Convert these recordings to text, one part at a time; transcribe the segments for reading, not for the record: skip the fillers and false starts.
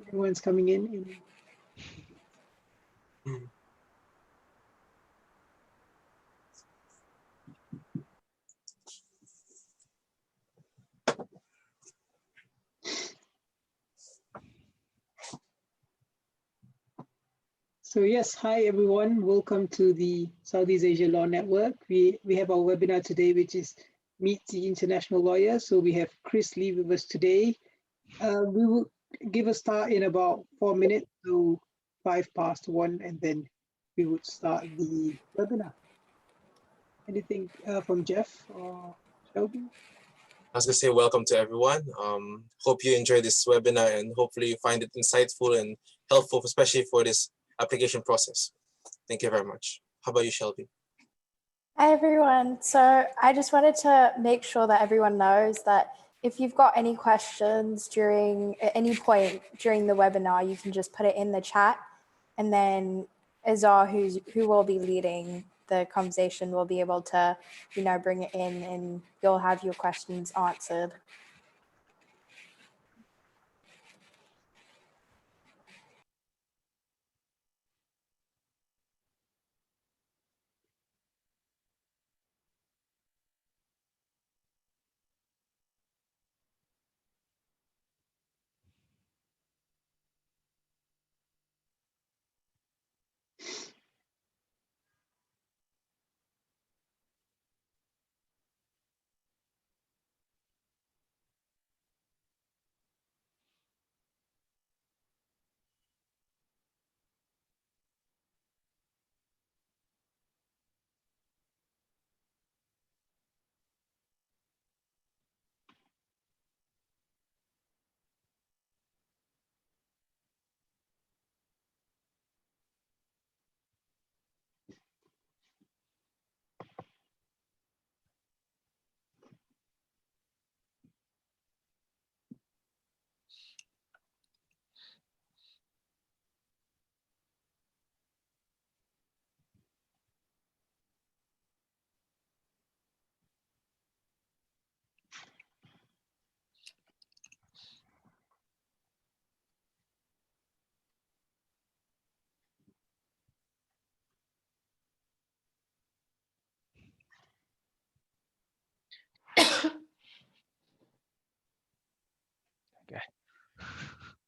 Everyone's coming in. So yes, hi everyone. Welcome to the Southeast Asia Law Network. We have our webinar today, which is Meet the International Lawyer. So we have Chris Lee with us today. We will give a start in about 4 minutes to 1:05, and then we would start the webinar. Anything from Jeff or Shelby? I was going to say welcome to everyone. Hope you enjoy this webinar and hopefully you find it insightful and helpful, especially for this application process. Thank you very much. How about you, Shelby? Hi, everyone. So I just wanted to make sure that everyone knows that if you've got any questions at any point during the webinar, you can just put it in the chat, and then Azar, who will be leading the conversation, will be able to, bring it in, and you'll have your questions answered.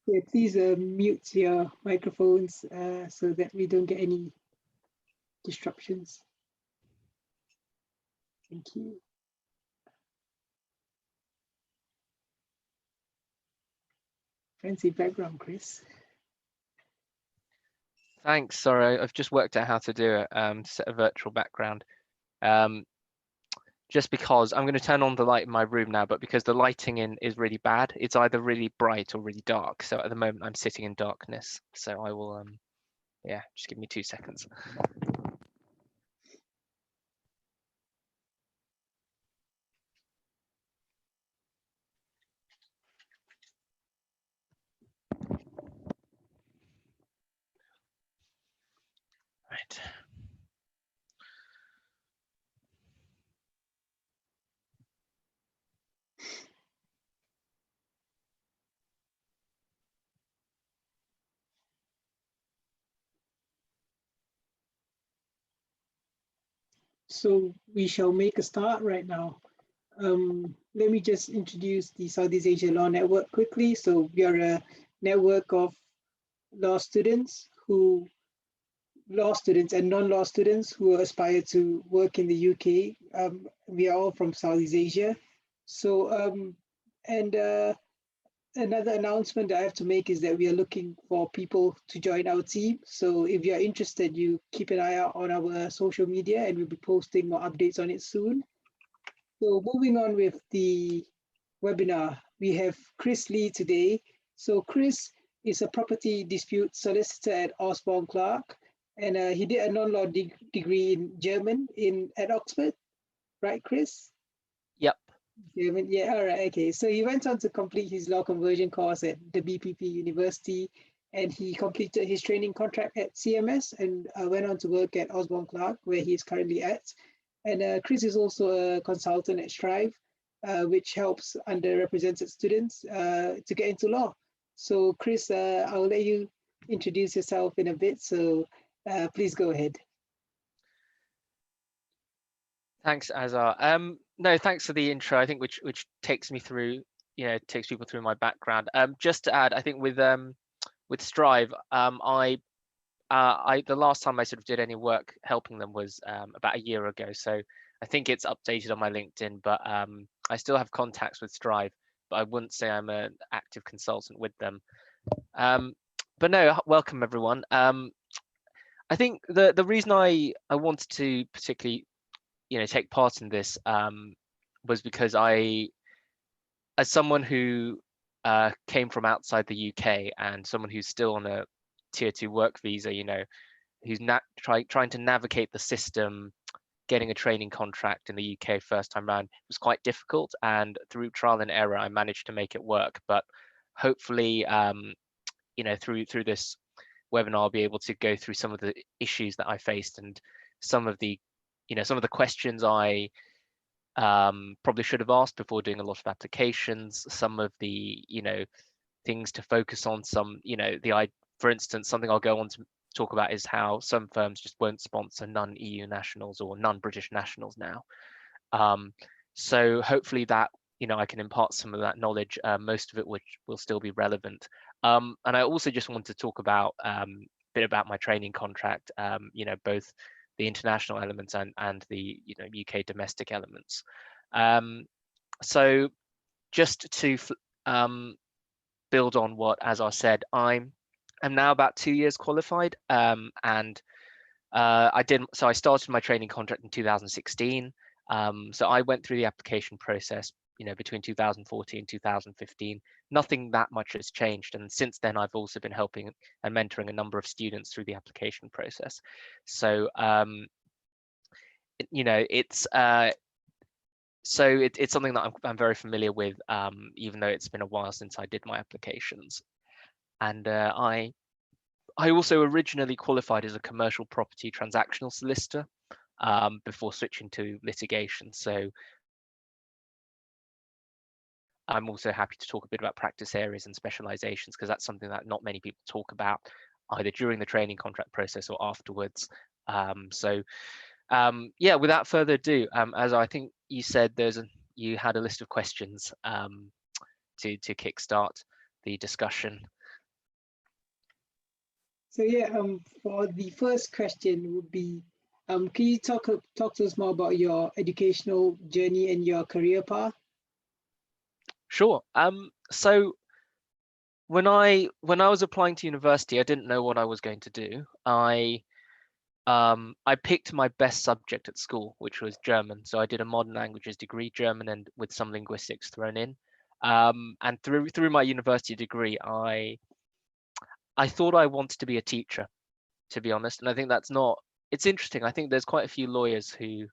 Yeah, please mute your microphones so that we don't get any disruptions. Thank you. Fancy background, Chris. Thanks. Sorry, I've just worked out how to do it. To set a virtual background. Just because I'm going to turn on the light in my room now, but because the lighting is really bad, it's either really bright or really dark. So at the moment I'm sitting in darkness. So I will, yeah, just give me 2 seconds. Right. So we shall make a start right now. Let me just introduce the Southeast Asia Law Network quickly. So we are a network of law students and non-law students who aspire to work in the UK. We are all from Southeast Asia. So, another announcement that I have to make is that we are looking for people to join our team. So if you're interested, you keep an eye out on our social media and we'll be posting more updates on it soon. So moving on with the webinar, we have Chris Lee today. So Chris is a property dispute solicitor at Osborne Clarke, and he did a non-law degree in German at Oxford, right, Chris? Yep. German, yeah, all right, okay. So he went on to complete his law conversion course at the BPP University, and he completed his training contract at CMS and went on to work at Osborne Clarke, where he is currently at. And Chris is also a consultant at Strive, which helps underrepresented students to get into law. So Chris, I'll let you introduce yourself in a bit. So please go ahead. Thanks, Azar. No, thanks for the intro. I think which takes me through, takes people through my background. Just to add, I think with Strive, I the last time I sort of did any work helping them was about a year ago. So I think it's updated on my LinkedIn, but I still have contacts with Strive, but I wouldn't say I'm an active consultant with them. But no, welcome everyone. I think the reason I wanted to particularly take part in this was because as someone who came from outside the UK and someone who's still on a tier 2 work visa, who's trying to navigate the system, getting a training contract in the UK first time round was quite difficult, and through trial and error I managed to make it work. But hopefully through this webinar I'll be able to go through some of the issues that I faced and some of the questions I probably should have asked before doing a lot of applications, some of the things to focus on, for instance, something I'll go on to talk about is how some firms just won't sponsor non-EU nationals or non-British nationals now. So hopefully that I can impart some of that knowledge, most of it which will still be relevant. And I also just want to talk about a bit about my training contract, both the international elements and the UK domestic elements. So just to build on what Azar said, I'm now about 2 years qualified, and I started my training contract in 2016. So I went through the application process between 2014 and 2015. Nothing that much has changed, and since then I've also been helping and mentoring a number of students through the application process. So it's something that I'm very familiar with, even though it's been a while since I did my applications. And I also originally qualified as a commercial property transactional solicitor before switching to litigation. So I'm also happy to talk a bit about practice areas and specializations, because that's something that not many people talk about either during the training contract process or afterwards. Yeah, without further ado, as I think you said, you had a list of questions to kickstart the discussion. So yeah, for the first question would be, can you talk to us more about your educational journey and your career path? Sure. So when I was applying to university, I didn't know what I was going to do. I picked my best subject at school, which was German. So I did a modern languages degree, German, and with some linguistics thrown in. And through my university degree, I thought I wanted to be a teacher, to be honest. And I think it's interesting. I think there's quite a few lawyers who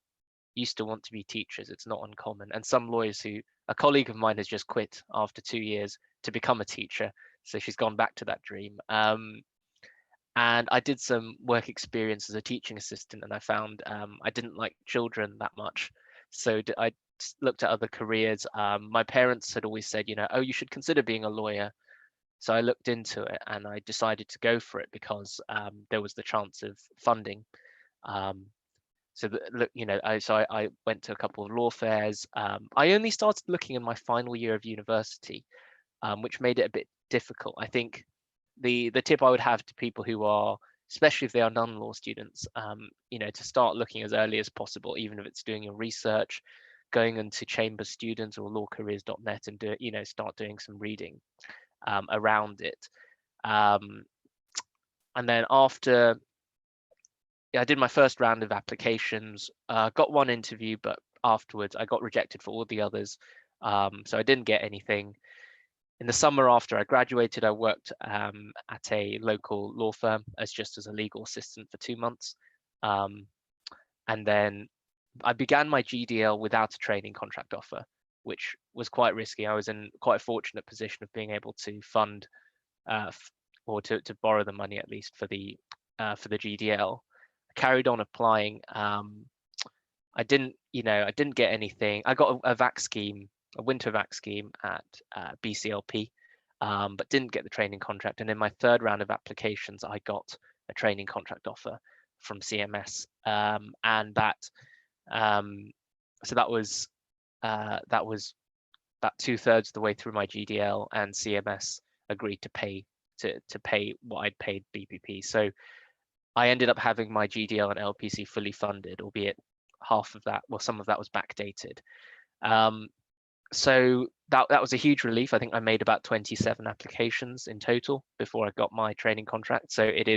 used to want to be teachers. It's not uncommon. And some lawyers a colleague of mine has just quit after 2 years to become a teacher. So she's gone back to that dream. And I did some work experience as a teaching assistant, and I found I didn't like children that much. So I looked at other careers. My parents had always said, oh, you should consider being a lawyer. So I looked into it and I decided to go for it because there was the chance of funding. So I went to a couple of law fairs. I only started looking in my final year of university, which made it a bit difficult. I think the tip I would have to people who are, especially if they are non-law students, to start looking as early as possible, even if it's doing your research, going into Chamber Students or lawcareers.net and start doing some reading around it. And then after I did my first round of applications, got one interview, but afterwards I got rejected for all the others. So I didn't get anything. In the summer after I graduated, I worked at a local law firm as a legal assistant for 2 months. And then I began my GDL without a training contract offer, which was quite risky. I was in quite a fortunate position of being able to fund or to borrow the money at least for the GDL. I carried on applying. I didn't get anything. I got a VAC scheme, a winter VAC scheme at BCLP, but didn't get the training contract. And in my third round of applications, I got a training contract offer from CMS, and so that was about 2/3 of the way through my GDL, and CMS agreed to pay what I'd paid BPP. So I ended up having my GDL and LPC fully funded, albeit half of that, well, some of that was backdated. So that was a huge relief. I think I made about 27 applications in total before I got my training contract. So it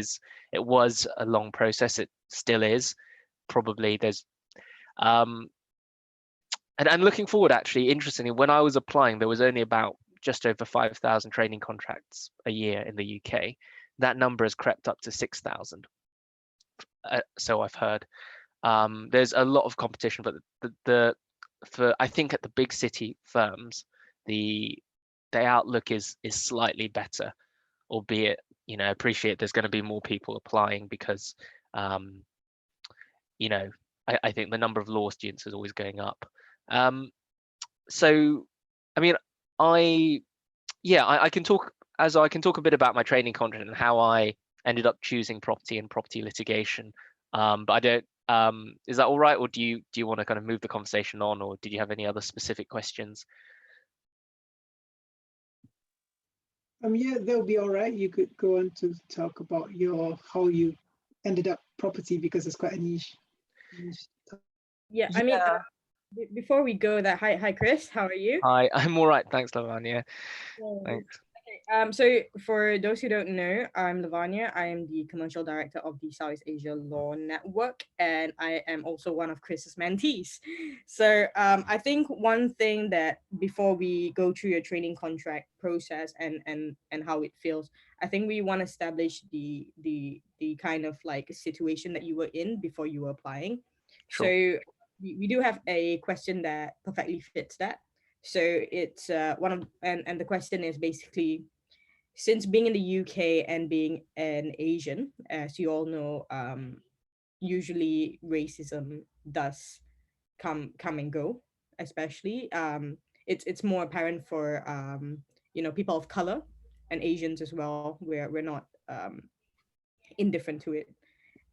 was a long process. It still is. Probably there's and looking forward, actually, interestingly, when I was applying, there was only about just over 5,000 training contracts a year in the UK. That number has crept up to 6,000. So I've heard. There's a lot of competition, but for I think at the big city firms, the outlook is slightly better, albeit, you know, appreciate there's going to be more people applying because, you know, I think the number of law students is always going up. So, I mean, I can talk a bit about my training contract and how I ended up choosing property and property litigation. But I don't. Is that all right, or do you want to kind of move the conversation on, or did you have any other specific questions? Yeah, that'll be all right. You could go on to talk about how you ended up property, because it's quite a niche. Yeah, I mean, before we go there, hi Chris, how are you? Hi, I'm all right, thanks, Lavanya. Thanks. Okay, so for those who don't know, I'm Lavanya. I am the commercial director of the Southeast Asia Law Network, and I am also one of Chris's mentees. So I think one thing that before we go through your training contract process and how it feels, I think we want to establish the kind of like situation that you were in before you were applying. Sure. So we do have a question that perfectly fits that. So it's and the question is basically, since being in the UK and being an Asian, as you all know, usually racism does come and go, especially it's more apparent for you know, people of color and Asians as well, where we're not indifferent to it.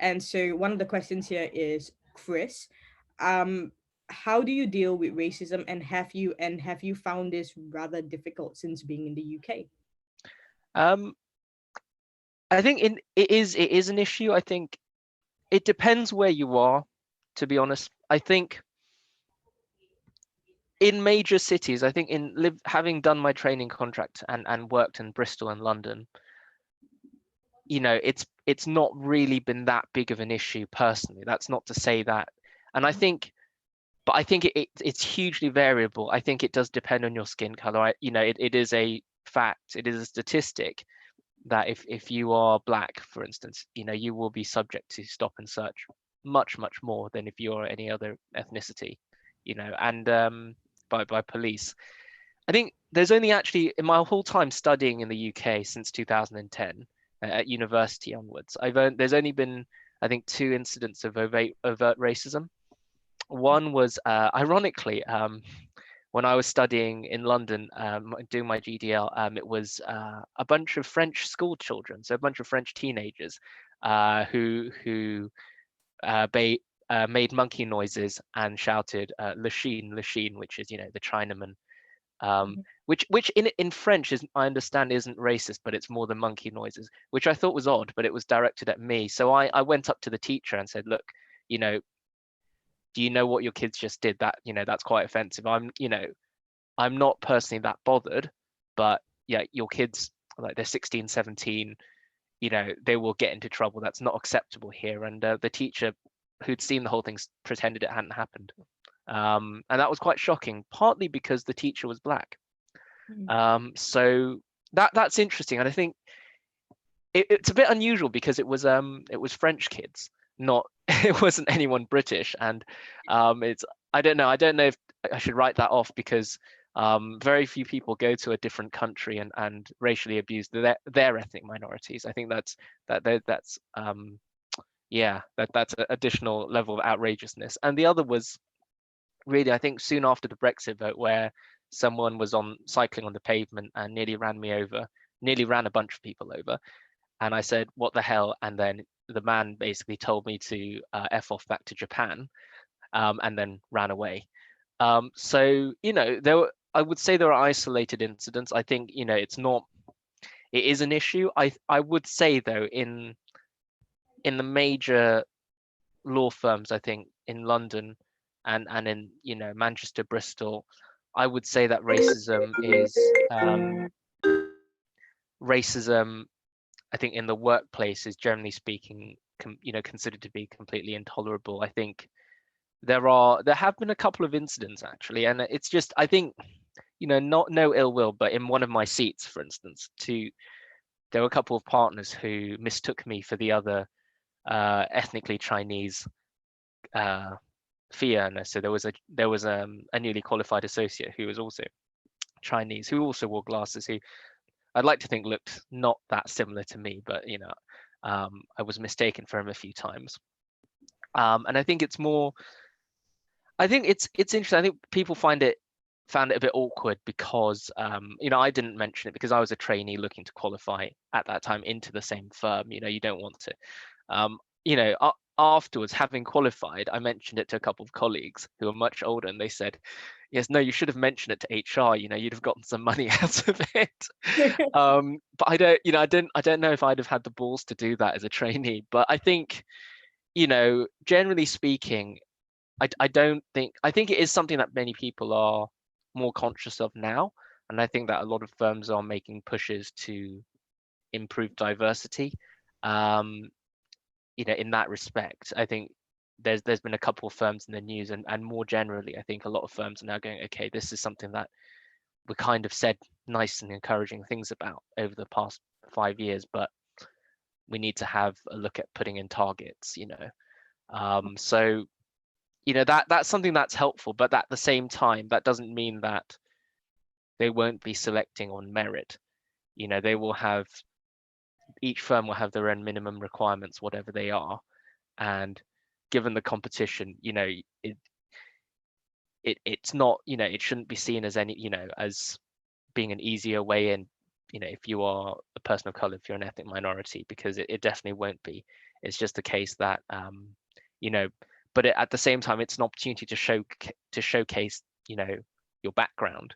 And so one of the questions here is, Chris, how do you deal with racism, and have you found this rather difficult since being in the UK? I think it is an issue. I think it depends where you are, to be honest. I think in major cities, I think having done my training contract and worked in Bristol and London, you know, it's not really been that big of an issue personally. That's not to say that, and I think it's hugely variable. I think it does depend on your skin color. You know, it is a fact, it is a statistic that if you are black, for instance, you know, you will be subject to stop and search much more than if you're any other ethnicity, you know, and by police. I think there's only actually, in my whole time studying in the UK since 2010 at university onwards, there's only been, I think, 2 incidents of overt racism. One was ironically, when I was studying in London, doing my GDL, it was a bunch of French school children, so a bunch of French teenagers who made monkey noises and shouted "Le Chine, Le Chine," which is, you know, the Chinaman, which in French is, I understand, isn't racist, but it's more than monkey noises, which I thought was odd, but it was directed at me. So I went up to the teacher and said, look, you know, do you know what your kids just did? That, you know, that's quite offensive. I'm not personally that bothered, but yeah, your kids, like, they're 16, 17, you know, they will get into trouble. That's not acceptable here. And the teacher, who'd seen the whole thing, pretended it hadn't happened. And that was quite shocking, partly because the teacher was black. So that's interesting. And I think it's a bit unusual because it was French kids, not it wasn't anyone British. And I don't know if I should write that off, because very few people go to a different country and racially abuse their ethnic minorities. I think that's an additional level of outrageousness. And the other was really, I think, soon after the Brexit vote, where someone was cycling on the pavement and nearly ran me over, nearly ran a bunch of people over. And I said, what the hell? And then the man basically told me to F off back to Japan, and then ran away. So, I would say there are isolated incidents. I think, it is an issue. I would say though, in the major law firms, I think in London and in, Manchester, Bristol, I would say that racism, I think in the workplace is generally speaking, considered to be completely intolerable. I think there have been a couple of incidents actually, and it's just, I think, no ill will, but in one of my seats, for instance, there were a couple of partners who mistook me for the other ethnically Chinese fee earner. So there was a newly qualified associate who was also Chinese, who also wore glasses, who I'd like to think looked not that similar to me, but I was mistaken for him a few times. And I think it's more, I think it's interesting. I think people found it a bit awkward because I didn't mention it because I was a trainee looking to qualify at that time into the same firm. You don't want to. Afterwards, having qualified, I mentioned it to a couple of colleagues who are much older, and they said, "Yes, no, you should have mentioned it to HR. You'd have gotten some money out of it." But I don't know if I'd have had the balls to do that as a trainee. But I think, generally speaking, I think it is something that many people are more conscious of now, and I think that a lot of firms are making pushes to improve diversity. In that respect, I think there's been a couple of firms in the news, and more generally, I think a lot of firms are now going, okay, this is something that we kind of said nice and encouraging things about over the past 5 years, but we need to have a look at putting in targets. So that's something that's helpful, but at the same time, that doesn't mean that they won't be selecting on merit. They will have, each firm will have their own minimum requirements, whatever they are, and given the competition, it's not, it shouldn't be seen as as being an easier way in, if you are a person of color, if you're an ethnic minority, because it definitely won't be. It's just a case that but at the same time, it's an opportunity to showcase your background,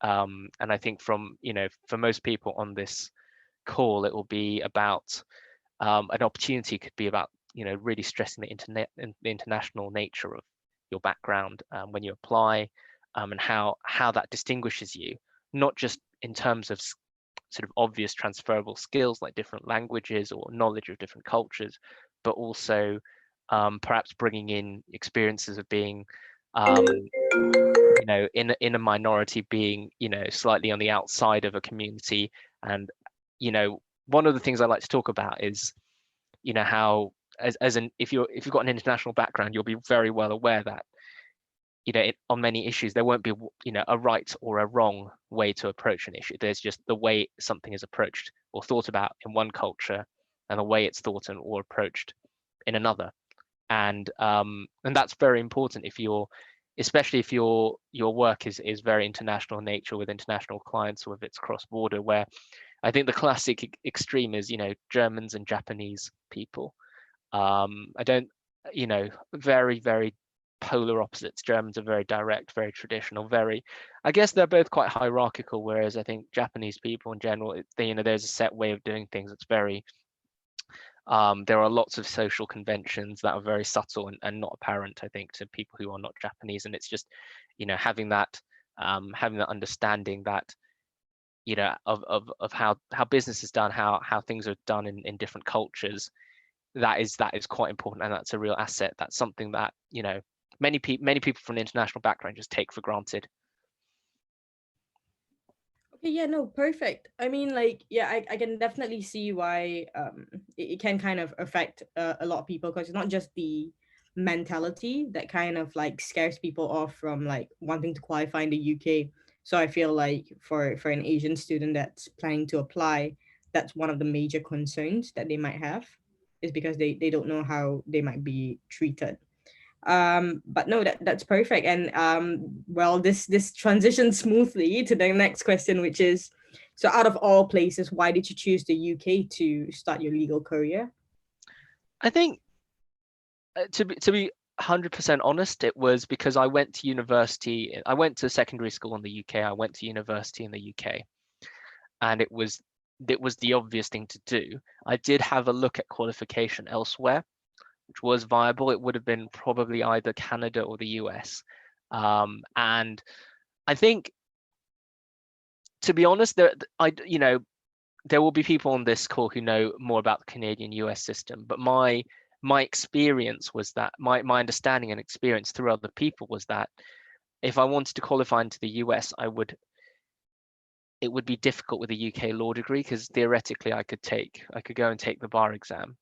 and I think from for most people on this call, it will be about an opportunity could be about really stressing the international nature of your background when you apply, and how that distinguishes you, not just in terms of sort of obvious transferable skills like different languages or knowledge of different cultures, but also perhaps bringing in experiences of being in a minority, being slightly on the outside of a community. And one of the things I like to talk about is how if you've got an international background, you'll be very well aware that on many issues there won't be a right or a wrong way to approach an issue. There's just the way something is approached or thought about in one culture and the way it's thought and or approached in another. And that's very important especially if your work is very international in nature, with international clients, or if it's cross-border, where I think the classic extreme is Germans and Japanese people. Very, very polar opposites. Germans are very direct, very traditional, I guess they're both quite hierarchical, whereas I think Japanese people in general, there's a set way of doing things that's very there are lots of social conventions that are very subtle and not apparent, I think, to people who are not Japanese. And it's just, having that understanding that, of how business is done, how things are done in different cultures. That is quite important, and that's a real asset. That's something that many people from an international background just take for granted. Okay, yeah, no, perfect. I mean, like, yeah, I can definitely see why it can kind of affect a lot of people, because it's not just the mentality that kind of like scares people off from like wanting to qualify in the UK. So I feel like for an Asian student that's planning to apply, that's one of the major concerns that they might have, is because they don't know how they might be treated. But no, that's perfect. And well, this transitions smoothly to the next question, which is, so out of all places, why did you choose the UK to start your legal career? I think to be 100% honest, it was because I went to university. I went to secondary school in the UK. I went to university in the UK, and it was the obvious thing to do. I did have a look at qualification elsewhere, which was viable. It would have been probably either Canada or the US. And I think, to be honest, there will be people on this call who know more about the Canadian US system, but my experience was that my understanding and experience through other people was that if I wanted to qualify into the US, it would be difficult with a UK law degree, because theoretically I could go and take the bar exam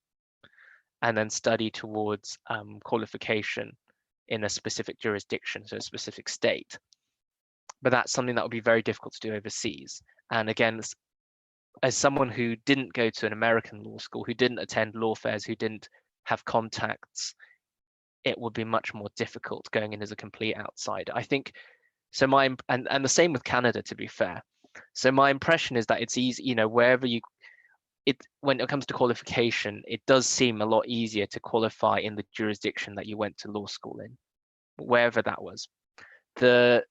and then study towards qualification in a specific jurisdiction, so a specific state. But that's something that would be very difficult to do overseas. And again, as someone who didn't go to an American law school, who didn't attend law fairs, who didn't have contacts, it would be much more difficult going in as a complete outsider. I think so. And the same with Canada, to be fair. So my impression is that it's easy, wherever when it comes to qualification, it does seem a lot easier to qualify in the jurisdiction that you went to law school in, wherever that was. The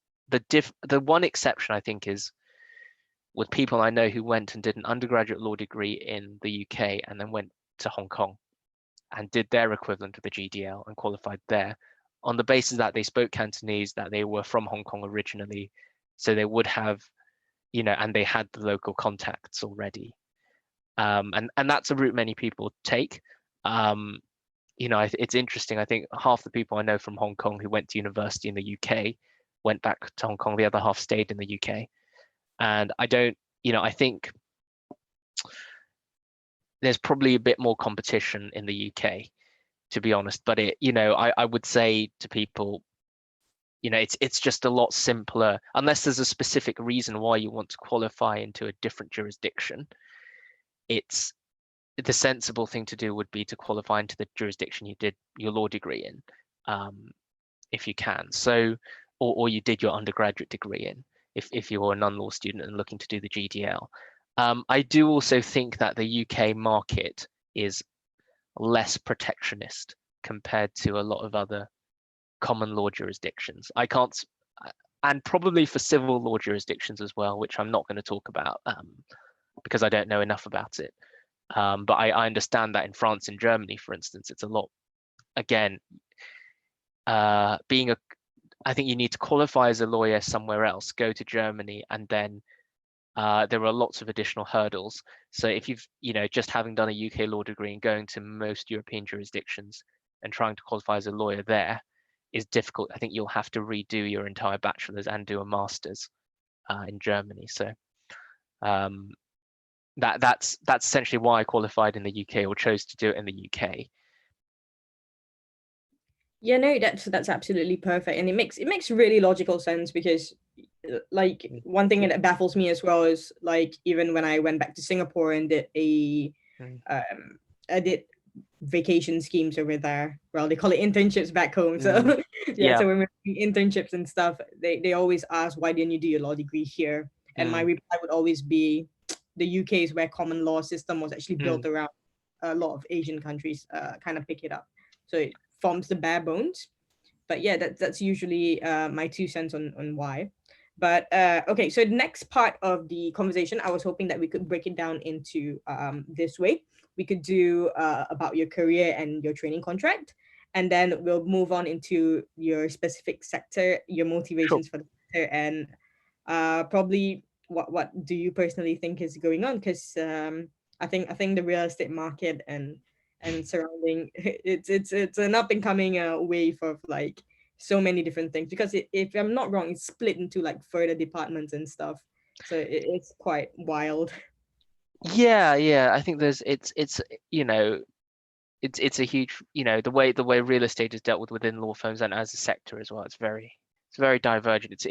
one exception, I think, is with people I know who went and did an undergraduate law degree in the UK and then went to Hong Kong and did their equivalent of the GDL and qualified there on the basis that they spoke Cantonese, that they were from Hong Kong originally, so they would have, and they had the local contacts already. And that's a route many people take. It's interesting. I think half the people I know from Hong Kong who went to university in the UK went back to Hong Kong. The other half stayed in the UK. And I think there's probably a bit more competition in the UK, to be honest. But I would say to people, it's just a lot simpler, unless there's a specific reason why you want to qualify into a different jurisdiction. It's the sensible thing to do would be to qualify into the jurisdiction you did your law degree in, if you can. So, or you did your undergraduate degree in, if you're a non-law student and looking to do the GDL. I do also think that the UK market is less protectionist compared to a lot of other common law jurisdictions. And probably for civil law jurisdictions as well, which I'm not going to talk about because I don't know enough about it. But I understand that in France and Germany, for instance, it's a lot, again, I think you need to qualify as a lawyer somewhere else, go to Germany, and then there are lots of additional hurdles. So if you've, just having done a UK law degree and going to most European jurisdictions and trying to qualify as a lawyer there is difficult. I think you'll have to redo your entire bachelor's and do a master's in Germany. So that's essentially why I qualified in the UK, or chose to do it in the UK. Yeah, no, that's absolutely perfect, and it makes really logical sense, because like one thing that baffles me as well is, like, even when I went back to Singapore and did I did vacation schemes over there. Well, they call it internships back home. So yeah, so when we're doing internships and stuff, they always ask, why didn't you do your law degree here? And my reply would always be, the UK is where common law system was actually built around. A lot of Asian countries kind of pick it up, so it forms the bare bones. But yeah, that's usually my 2 cents on why. But okay, so the next part of the conversation, I was hoping that we could break it down into this way. We could do about your career and your training contract, and then we'll move on into your specific sector, your motivations for the sector, and probably what do you personally think is going on? Because I think the real estate market and surrounding it's an up and coming wave of like so many different things, because if I'm not wrong, it's split into like further departments and stuff, so it's quite wild. Yeah, I think it's a huge, the way real estate is dealt with within law firms and as a sector as well, it's very divergent.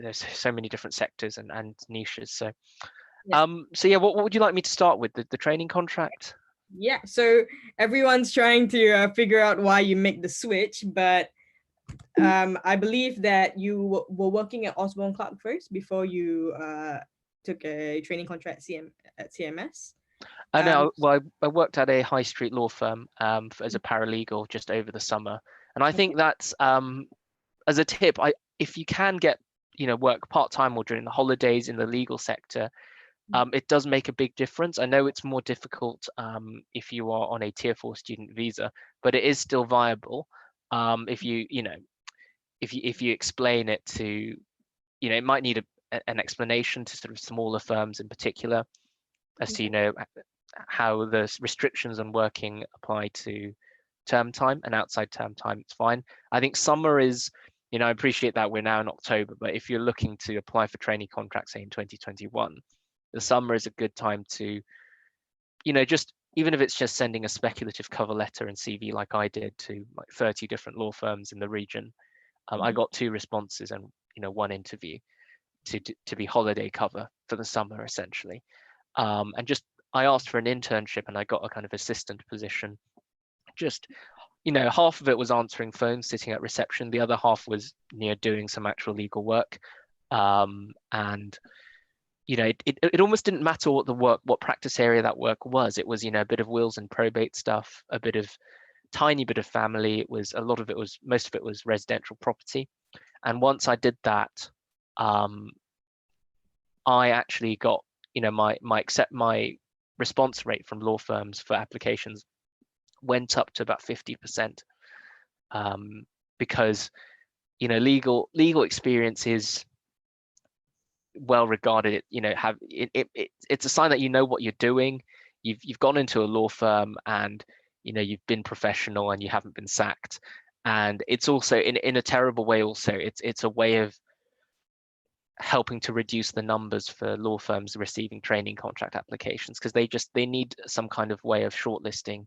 There's so many different sectors and niches. So Yeah. so yeah, what would you like me to start with? The training contract? Yeah, so everyone's trying to figure out why you make the switch, but I believe that you were working at Osborne Clark first before you took a training contract at CMS. I know. Um, Well, I worked at a high street law firm as a paralegal just over the summer, and I think that's as a tip. If you can get work part time or during the holidays in the legal sector, it does make a big difference. I know it's more difficult if you are on a tier 4 student visa, but it is still viable if if you explain it to it might need an explanation to sort of smaller firms in particular as to how the restrictions on working apply to term time, and outside term time it's fine. I think summer is I appreciate that we're now in October, but if you're looking to apply for training contracts, say in 2021, the summer is a good time to just even if it's just sending a speculative cover letter and CV like I did to like 30 different law firms in the region. I got 2 responses and 1 interview to be holiday cover for the summer essentially. And just I asked for an internship and I got a kind of assistant position. Just half of it was answering phones, sitting at reception. The other half was doing some actual legal work. And it almost didn't matter what practice area that work was. It was a bit of wills and probate stuff, a bit of tiny bit of family. It was most of it was residential property. And once I did that, I actually got my response rate from law firms for applications went up to about 50%, because legal experience is well regarded. It's a sign that you know what you're doing. You've gone into a law firm and you've been professional and you haven't been sacked. And it's also in a terrible way. Also, it's a way of helping to reduce the numbers for law firms receiving training contract applications, because they need some kind of way of shortlisting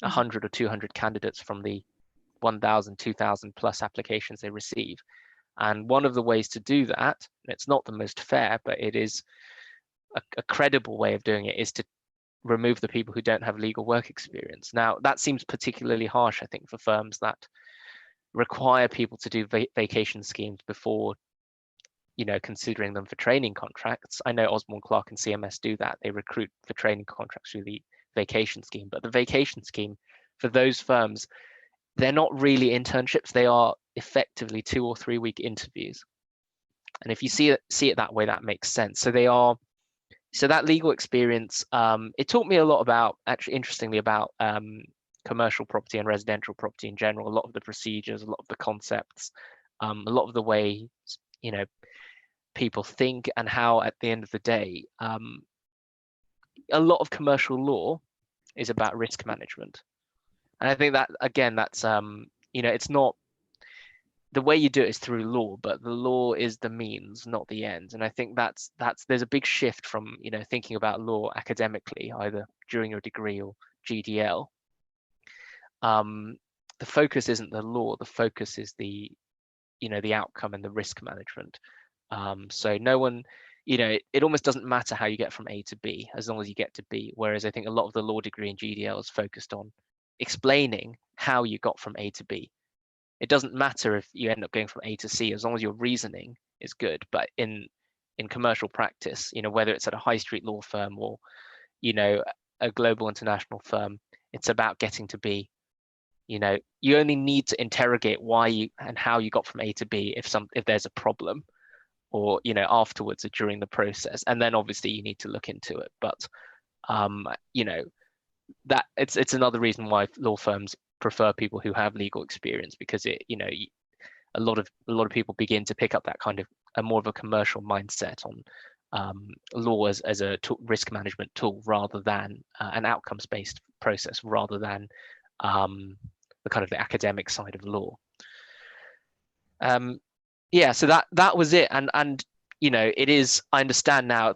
100 or 200 candidates from the 1,000, 2,000 plus applications they receive. And one of the ways to do that, and it's not the most fair, but it is a credible way of doing it, is to remove the people who don't have legal work experience. Now, that seems particularly harsh, I think, for firms that require people to do vacation schemes before considering them for training contracts. I know Osborne Clark and CMS do that. They recruit for training contracts through the vacation scheme, but the vacation scheme for those firms, they're not really internships. They are effectively 2 or 3 week interviews. And if you see it that way, that makes sense. So that legal experience, it taught me a lot about, actually interestingly, about commercial property and residential property in general, a lot of the procedures, a lot of the concepts, a lot of the way people think, and how at the end of the day, a lot of commercial law is about risk management. And I think that, again, that's it's not the way you do it is through law, but the law is the means, not the end. And I think that's there's a big shift from thinking about law academically, either during your degree or GDL. The focus isn't the law, the focus is the outcome and the risk management. So no one, it almost doesn't matter how you get from A to B as long as you get to B. Whereas I think a lot of the law degree in GDL is focused on explaining how you got from A to B. It doesn't matter if you end up going from A to C as long as your reasoning is good. But in commercial practice, whether it's at a high street law firm or a global international firm, it's about getting to B. You only need to interrogate why and how you got from A to B if there's a problem, or afterwards or during the process, and then obviously you need to look into it. But that it's another reason why law firms prefer people who have legal experience, because a lot of people begin to pick up that kind of a more of a commercial mindset on law as a risk management tool, rather than an outcomes based process, rather than the kind of the academic side of law. Yeah, so that was it. And it is, I understand now,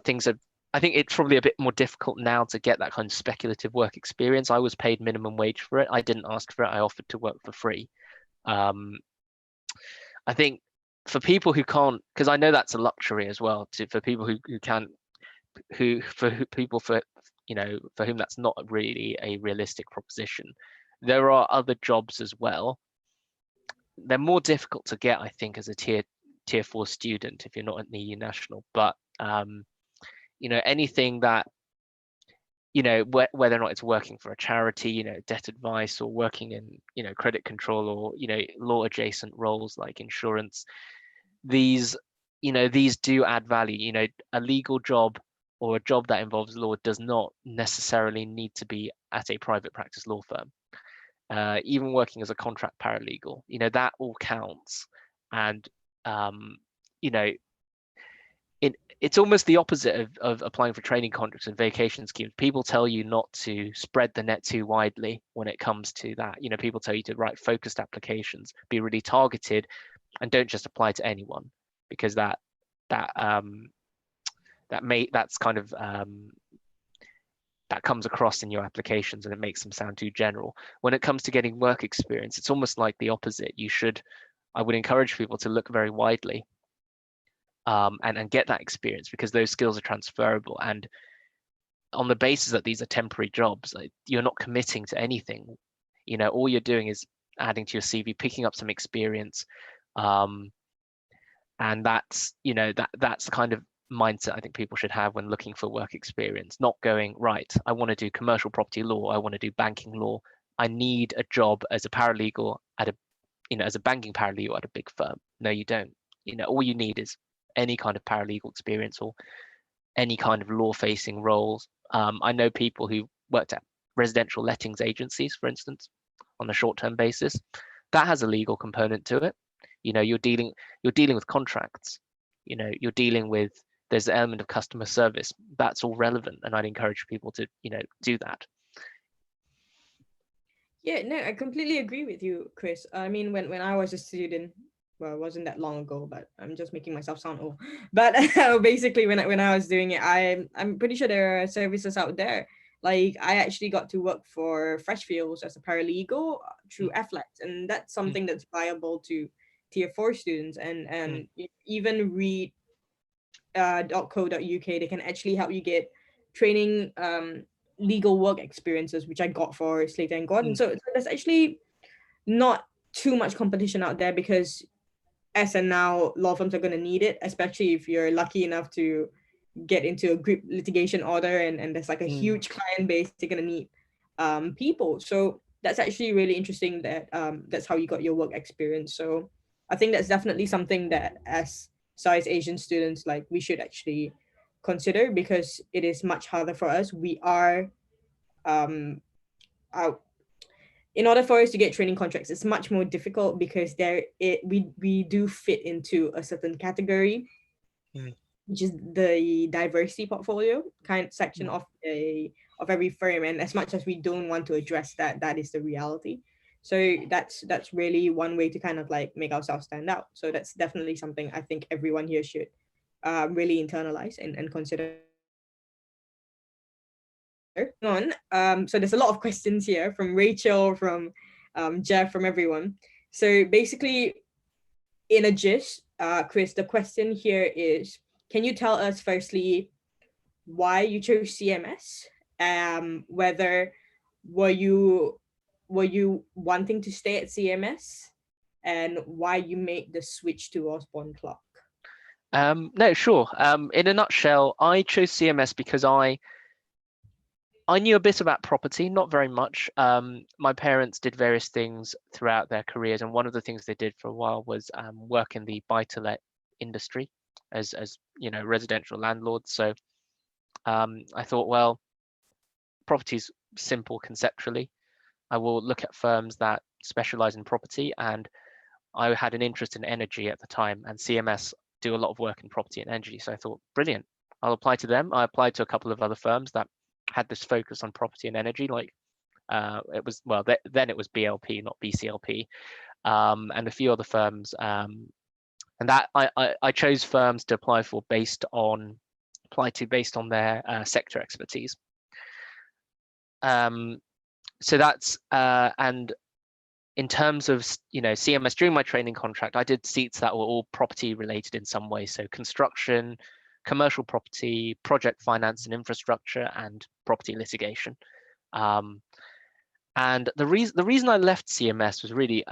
I think it's probably a bit more difficult now to get that kind of speculative work experience. I was paid minimum wage for it. I didn't ask for it. I offered to work for free. I think for people who can't, because I know that's a luxury as well, for people who can't, for for whom that's not really a realistic proposition. There are other jobs as well. They're more difficult to get, I think, as a tier 4 student if you're not at the EU National. But anything that, whether or not it's working for a charity, debt advice, or working in, credit control, or, law adjacent roles like insurance, these do add value. A legal job or a job that involves law does not necessarily need to be at a private practice law firm. Even working as a contract paralegal, that all counts. And it's almost the opposite of applying for training contracts and vacation schemes. People tell you not to spread the net too widely when it comes to that. People tell you to write focused applications, be really targeted, and don't just apply to anyone, because that's kind of that comes across in your applications and it makes them sound too general. When it comes to getting work experience, it's almost like the opposite. I would encourage people to look very widely and get that experience, because those skills are transferable. And on the basis that these are temporary jobs, you're not committing to anything. All you're doing is adding to your CV, picking up some experience. And that's the kind of mindset I think people should have when looking for work experience. Not going, right, I want to do commercial property law, I want to do banking law, I need a job as a paralegal as a banking paralegal at a big firm. No, you don't. All you need is any kind of paralegal experience or any kind of law facing roles. I know people who worked at residential lettings agencies, for instance, on a short-term basis. That has a legal component to it. You're dealing with contracts. You're dealing with, there's the element of customer service. That's all relevant, and I'd encourage people to do that. Yeah, no, I completely agree with you, Chris. I mean, when I was a student, well, it wasn't that long ago, but I'm just making myself sound old. But basically, when I was doing it, I'm pretty sure there are services out there. Like, I actually got to work for Freshfields as a paralegal through FLEX, and that's something that's viable to tier 4 students. And even read .co.uk, they can actually help you get training legal work experiences, which I got for Slater and Gordon. So there's actually not too much competition out there, because as and now law firms are going to need it, especially if you're lucky enough to get into a group litigation order and there's like a huge client base, they're going to need people. So that's actually really interesting that that's how you got your work experience. So I think that's definitely something that as Southeast Asian students, like, we should actually consider, because it is much harder for us. We are out. In order for us to get training contracts, it's much more difficult, because we do fit into a certain category, which is the diversity portfolio kind section of every firm. And as much as we don't want to address that, that is the reality. So that's really one way to kind of like make ourselves stand out. So that's definitely something I think everyone here should really internalize and consider. So there's a lot of questions here from Rachel, from Jeff, from everyone. So basically, in a gist, Chris, the question here is, can you tell us firstly why you chose CMS? Whether were you wanting to stay at CMS, and why you made the switch to Osborne Clarke? No, sure. In a nutshell, I chose CMS because I knew a bit about property, not very much. My parents did various things throughout their careers, and one of the things they did for a while was work in the buy-to-let industry as residential landlords. So I thought, well, property's simple conceptually. I will look at firms that specialize in property, and I had an interest in energy at the time, and CMS do a lot of work in property and energy. So I thought, brilliant, I'll apply to them. I applied to a couple of other firms that had this focus on property and energy, like then it was BLP, not BCLP, and a few other firms. And that I chose firms to apply based on their sector expertise. So that's and in terms of CMS, during my training contract, I did seats that were all property related in some way. So construction, commercial property, project finance and infrastructure, and property litigation. And the reason I left CMS was really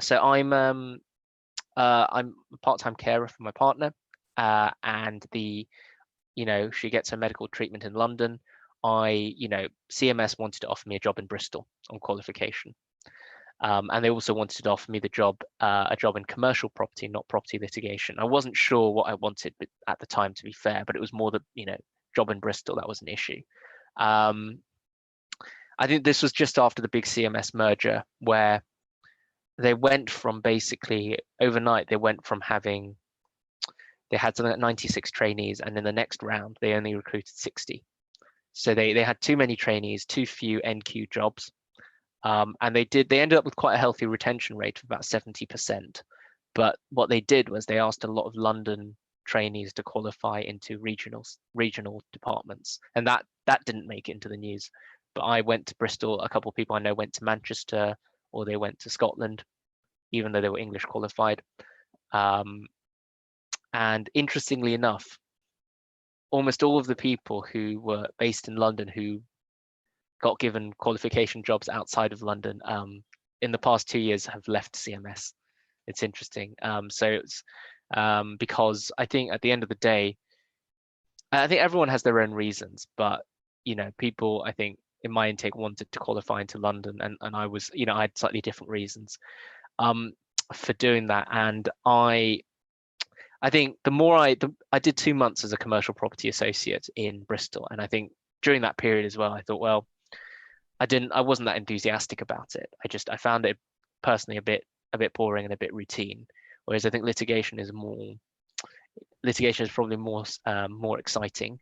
so I'm a part-time carer for my partner, and she gets her medical treatment in London. CMS wanted to offer me a job in Bristol on qualification. And they also wanted to offer me a job in commercial property, not property litigation. I wasn't sure what I wanted at the time, to be fair, but it was more the job in Bristol that was an issue. I think this was just after the big CMS merger, where they went from basically overnight, they had something like 96 trainees, and in the next round they only recruited 60. So they had too many trainees, too few NQ jobs. And they ended up with quite a healthy retention rate of about 70%. But what they did was they asked a lot of London trainees to qualify into regional departments, and that didn't make it into the news. But I went to Bristol. A couple of people I know went to Manchester, or they went to Scotland, even though they were English qualified. And interestingly enough, almost all of the people who were based in London who got given qualification jobs outside of London in the past 2 years have left CMS. It's interesting. So it's because I think at the end of the day, I think everyone has their own reasons, but people, I think in my intake, wanted to qualify into London, and I was, I had slightly different reasons for doing that. And I think the more I did 2 months as a commercial property associate in Bristol, and I think during that period as well, I thought, well, I wasn't that enthusiastic about it. I found it personally a bit boring and a bit routine. Whereas I think litigation is probably more exciting.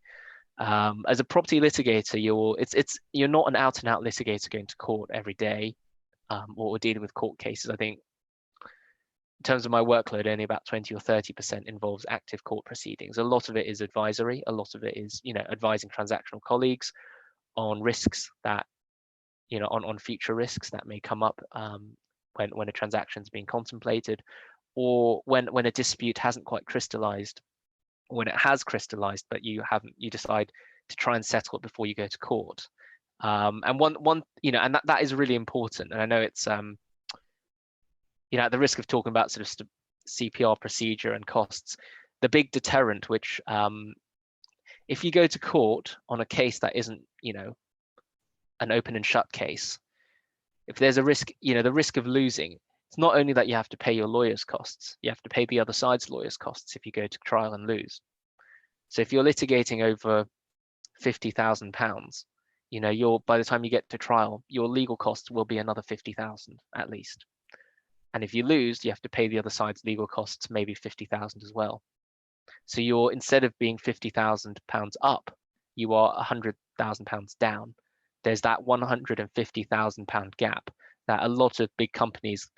As a property litigator, you're not an out and out litigator going to court every day, or dealing with court cases. I think in terms of my workload, only about 20 or 30% involves active court proceedings. A lot of it is advisory. A lot of it is, advising transactional colleagues on risks that, on future risks that may come up when a transaction is being contemplated, or when a dispute hasn't quite crystallized, when it has crystallized, but you decide to try and settle it before you go to court. And and that is really important. And I know it's, at the risk of talking about sort of CPR procedure and costs, the big deterrent, which if you go to court on a case that isn't, an open and shut case, if there's a risk, the risk of losing, it's not only that you have to pay your lawyer's costs, you have to pay the other side's lawyer's costs if you go to trial and lose. So if you're litigating over £50,000, by the time you get to trial, your legal costs will be another 50,000 at least. And if you lose, you have to pay the other side's legal costs, maybe 50,000 as well. So you're, instead of being £50,000 up, you are £100,000 down. There's that £150,000 gap that a lot of big companies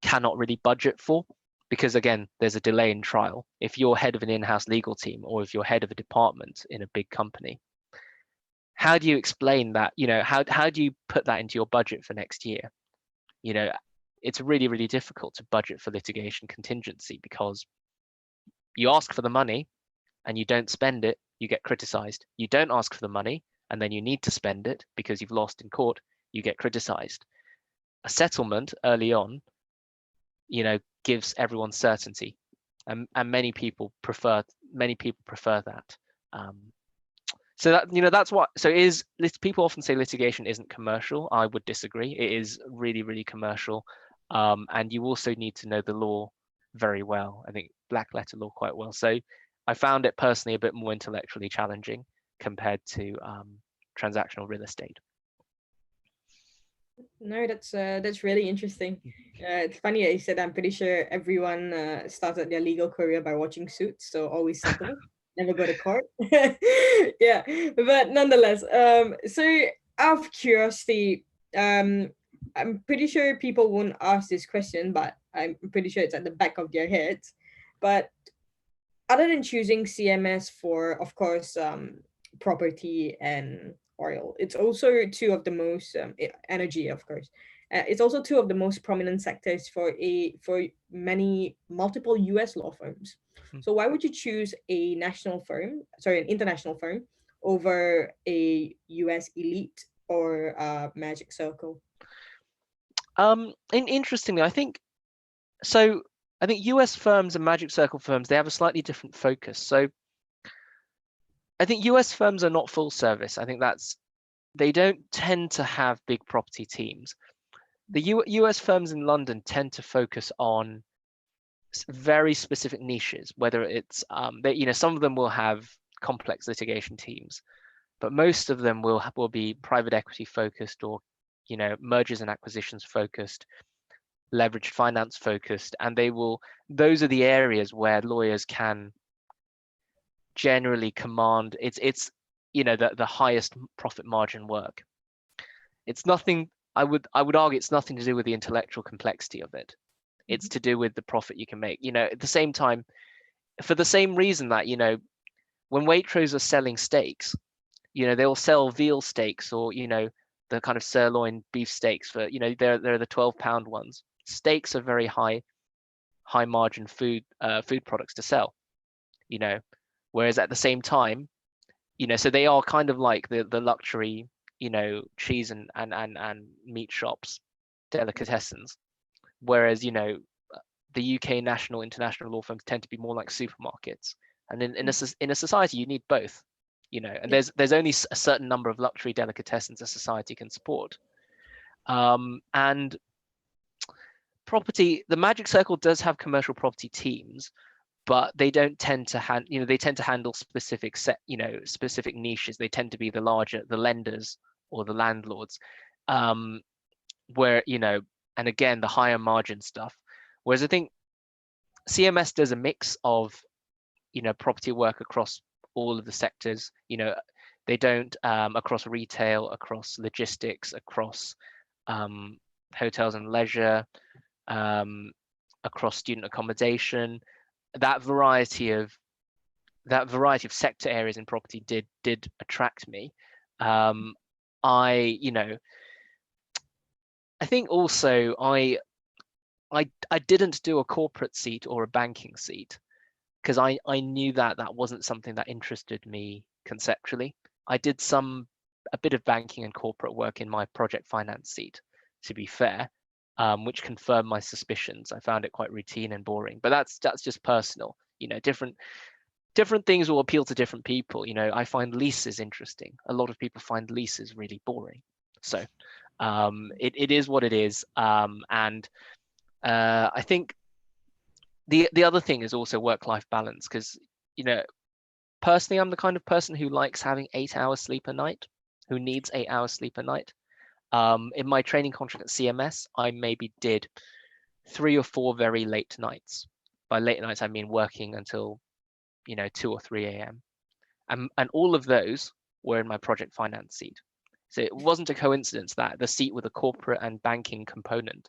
cannot really budget for, because again, there's a delay in trial. If you're head of an in-house legal team, or if you're head of a department in a big company, how do you explain that? How do you put that into your budget for next year? It's really, really difficult to budget for litigation contingency, because you ask for the money and you don't spend it, you get criticized. You don't ask for the money and then you need to spend it because you've lost in court, you get criticized. A settlement early on, gives everyone certainty, and many people prefer that. So that that's what. So people often say litigation isn't commercial. I would disagree. It is really, really commercial, and you also need to know the law very well. I think black letter law quite well. So I found it personally a bit more intellectually challenging compared to transactional real estate. No, that's really interesting. It's funny that you said. I'm pretty sure everyone started their legal career by watching Suits, so always settle, never go to court. Yeah, but nonetheless, so out of curiosity, I'm pretty sure people won't ask this question, but I'm pretty sure it's at the back of their heads. But other than choosing CMS for, of course, property and oil, it's also two of the most energy, of course. It's also two of the most prominent sectors for many multiple US law firms. So why would you choose an international firm over a US elite or Magic Circle? Interestingly, I think so. I think US firms and Magic Circle firms, they have a slightly different focus. So I think US firms are not full service. I think they don't tend to have big property teams. The US firms in London tend to focus on very specific niches, whether it's some of them will have complex litigation teams, but most of them will be private equity focused, or mergers and acquisitions focused, leveraged finance focused, and those are the areas where lawyers can generally command the highest profit margin work. It's nothing, I would argue, it's nothing to do with the intellectual complexity of it. It's to do with the profit you can make. At the same time, for the same reason that when Waitrose are selling steaks, they'll sell veal steaks, or the kind of sirloin beef steaks for they're the 12-pound ones. Steaks are very high margin food products to sell, whereas at the same time, so they are kind of like the luxury cheese and meat shops, delicatessens, whereas the UK national international law firms tend to be more like supermarkets. And in a society, you need both, and there's only a certain number of luxury delicatessens a society can support. And property, the Magic Circle does have commercial property teams, but they don't tend to handle specific specific niches. They tend to be the lenders or the landlords, where and again, the higher margin stuff. Whereas I think CMS does a mix of property work across all of the sectors. They don't across retail, across logistics, across hotels and leisure, across student accommodation. That variety of sector areas in property did attract me. I think also I didn't do a corporate seat or a banking seat because I knew that wasn't something that interested me conceptually. I did a bit of banking and corporate work in my project finance seat, to be fair, which confirmed my suspicions. I found it quite routine and boring, but that's just personal. Different things will appeal to different people. I find leases interesting. A lot of people find leases really boring. So it is what it is. And I think the other thing is also work-life balance, because personally, I'm the kind of person who likes having 8 hours sleep a night, who needs 8 hours sleep a night. In my training contract at CMS, I maybe did 3 or 4 very late nights. By late nights, I mean working until 2 or 3 a.m. And all of those were in my project finance seat. So it wasn't a coincidence that the seat with a corporate and banking component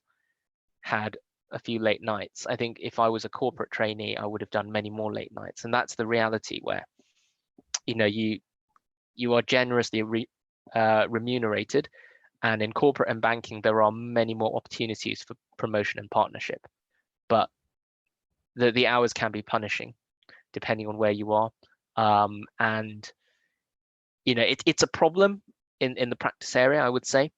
had a few late nights. I think if I was a corporate trainee, I would have done many more late nights. And that's the reality where you are generously remunerated, and in corporate and banking there are many more opportunities for promotion and partnership, but the hours can be punishing depending on where you are. And it's a problem in the practice area. I would say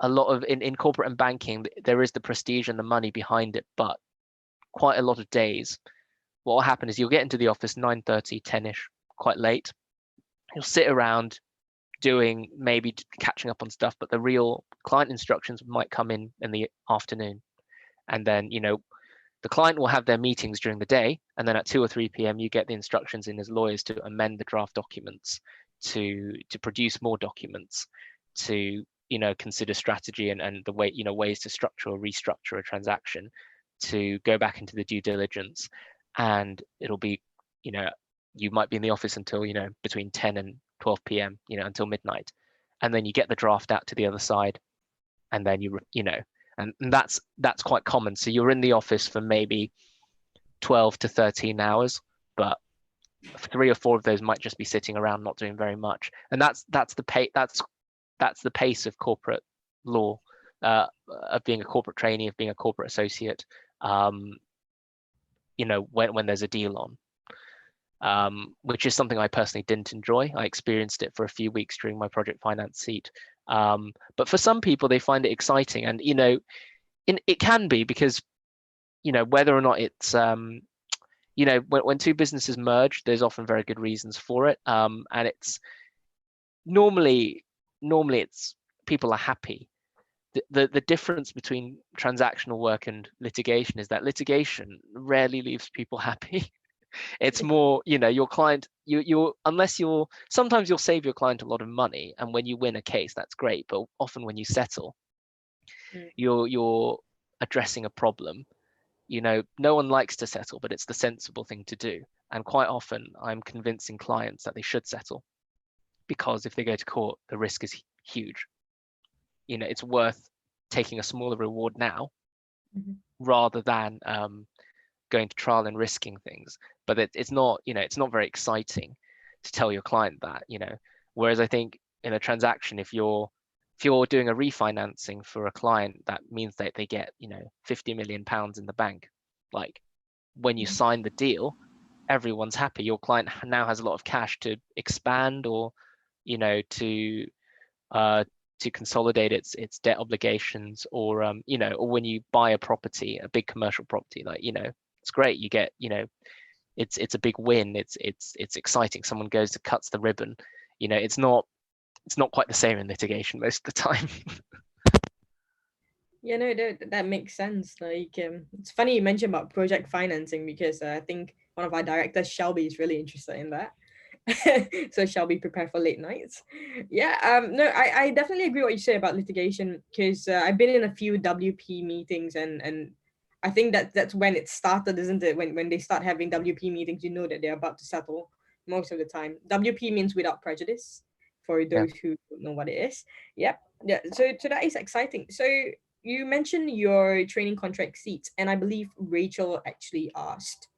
a lot of in corporate and banking, there is the prestige and the money behind it, but quite a lot of days what will happen is you'll get into the office 9:30, 10ish, quite late. You'll sit around doing, maybe catching up on stuff, but the real client instructions might come in the afternoon. And then the client will have their meetings during the day, and then at 2 or 3 p.m. you get the instructions in as lawyers to amend the draft documents, to produce more documents, to consider strategy and the way ways to structure or restructure a transaction, to go back into the due diligence. And it'll be you might be in the office until between 10 and 12 p.m. until midnight, and then you get the draft out to the other side, and then and that's quite common. So you're in the office for maybe 12 to 13 hours, but 3 or 4 of those might just be sitting around not doing very much. And that's the pace of corporate law, of being a corporate trainee, of being a corporate associate, when there's a deal on. which is something I personally didn't enjoy. I experienced it for a few weeks during my project finance seat. But for some people, they find it exciting, and it can be because whether or not it's when two businesses merge, there's often very good reasons for it, and it's normally it's people are happy. The difference between transactional work and litigation is that litigation rarely leaves people happy. It's more, your client, sometimes you'll save your client a lot of money, and when you win a case, that's great. But often when you settle, you're addressing a problem. No one likes to settle, but it's the sensible thing to do. And quite often I'm convincing clients that they should settle, because if they go to court, the risk is huge. It's worth taking a smaller reward now rather than going to trial and risking things. But it's not very exciting to tell your client that, whereas I think in a transaction, if you're doing a refinancing for a client, that means that they get 50 million pounds in the bank. Like, when you sign the deal, everyone's happy. Your client now has a lot of cash to expand, or to consolidate its debt obligations, or or when you buy a property, a big commercial property, like it's great. You get it's a big win. It's exciting. Someone goes to cuts the ribbon. It's not quite the same in litigation most of the time. Yeah, no, that makes sense. Like, it's funny you mentioned about project financing, because I think one of our directors, Shelby, is really interested in that. So Shelby, prepare for late nights. Yeah, no, I definitely agree what you say about litigation, because I've been in a few WP meetings, and I think that's when it started, isn't it? When they start having WP meetings, that they're about to settle most of the time. WP means without prejudice, for those who don't know what it is. Yep. Yeah. So that is exciting. So you mentioned your training contract seats, and I believe Rachel actually asked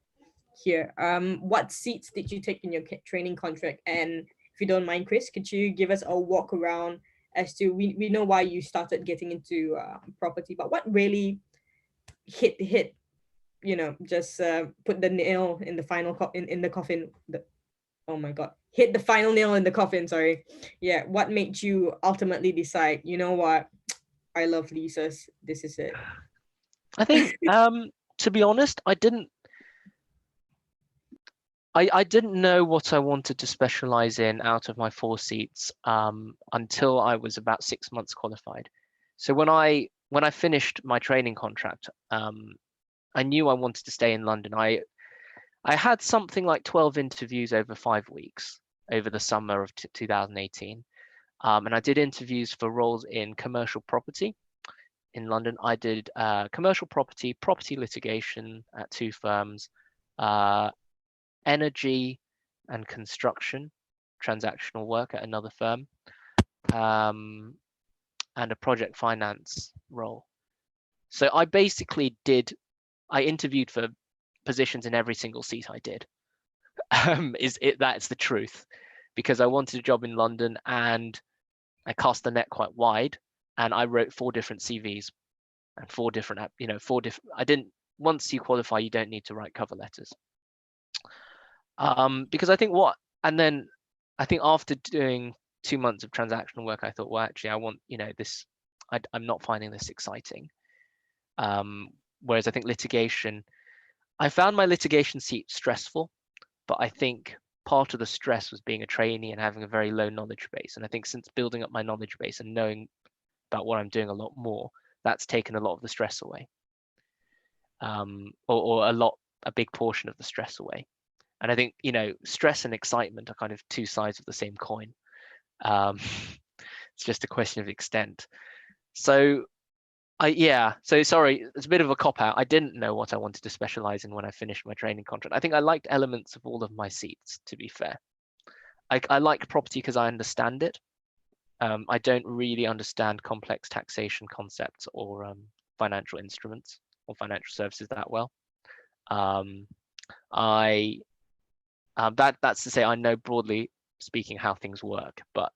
here, what seats did you take in your training contract? And if you don't mind, Chris, could you give us a walk around as to, we know why you started getting into property, but what really hit just put the nail in the final in the coffin, oh my god, hit the final nail in the coffin, sorry. Yeah, what made you ultimately decide, what, I love Lisa's, this is it? I think, to be honest, I didn't know what I wanted to specialize in out of my 4 seats until I was about 6 months qualified. So when I finished my training contract, I knew I wanted to stay in London. I had something like 12 interviews over 5 weeks over the summer of 2018. And I did interviews for roles in commercial property in London. I did commercial property litigation at 2 firms, energy and construction transactional work at another firm, and a project finance role. So I basically interviewed for positions in every single seat I did. That's the truth, because I wanted a job in London, and I cast the net quite wide, and I wrote 4 different CVs and 4 different, once you qualify, you don't need to write cover letters. Because I think after doing 2 months of transactional work, I thought, well, actually, I want, this, I'm not finding this exciting. Whereas I think litigation, I found my litigation seat stressful, but I think part of the stress was being a trainee and having a very low knowledge base. And I think since building up my knowledge base and knowing about what I'm doing a lot more, that's taken a lot of the stress away, or a big portion of the stress away. And I think, stress and excitement are kind of 2 sides of the same coin. It's just a question of extent. So sorry, it's a bit of a cop-out. I didn't know what I wanted to specialize in when I finished my training contract. I think I liked elements of all of my seats, to be fair. I like property because I understand it. I don't really understand complex taxation concepts or financial instruments or financial services that well. That's to say, I know broadly speaking how things work, but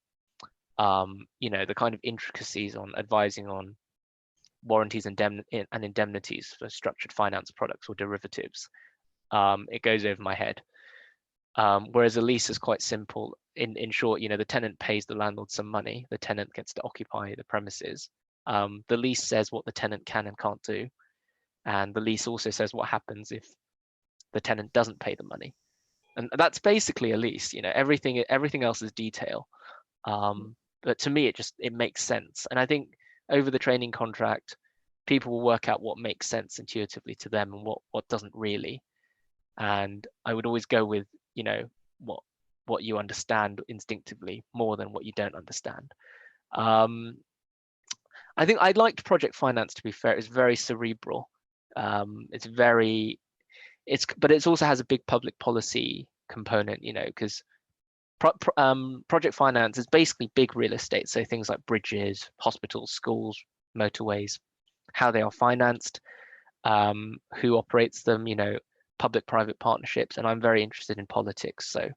the kind of intricacies on advising on warranties and indemnities for structured finance products or derivatives, it goes over my head. Whereas a lease is quite simple. In short, the tenant pays the landlord some money. The tenant gets to occupy the premises. The lease says what the tenant can and can't do, and the lease also says what happens if the tenant doesn't pay the money. And that's basically a lease. Everything else is detail. But to me, it makes sense. And I think over the training contract, people will work out what makes sense intuitively to them and what doesn't really. And I would always go with what you understand instinctively more than what you don't understand. I think I liked project finance, to be fair. It's very cerebral. But it also has a big public policy component, because project finance is basically big real estate. So things like bridges, hospitals, schools, motorways, how they are financed, who operates them, public-private partnerships. And I'm very interested in politics. So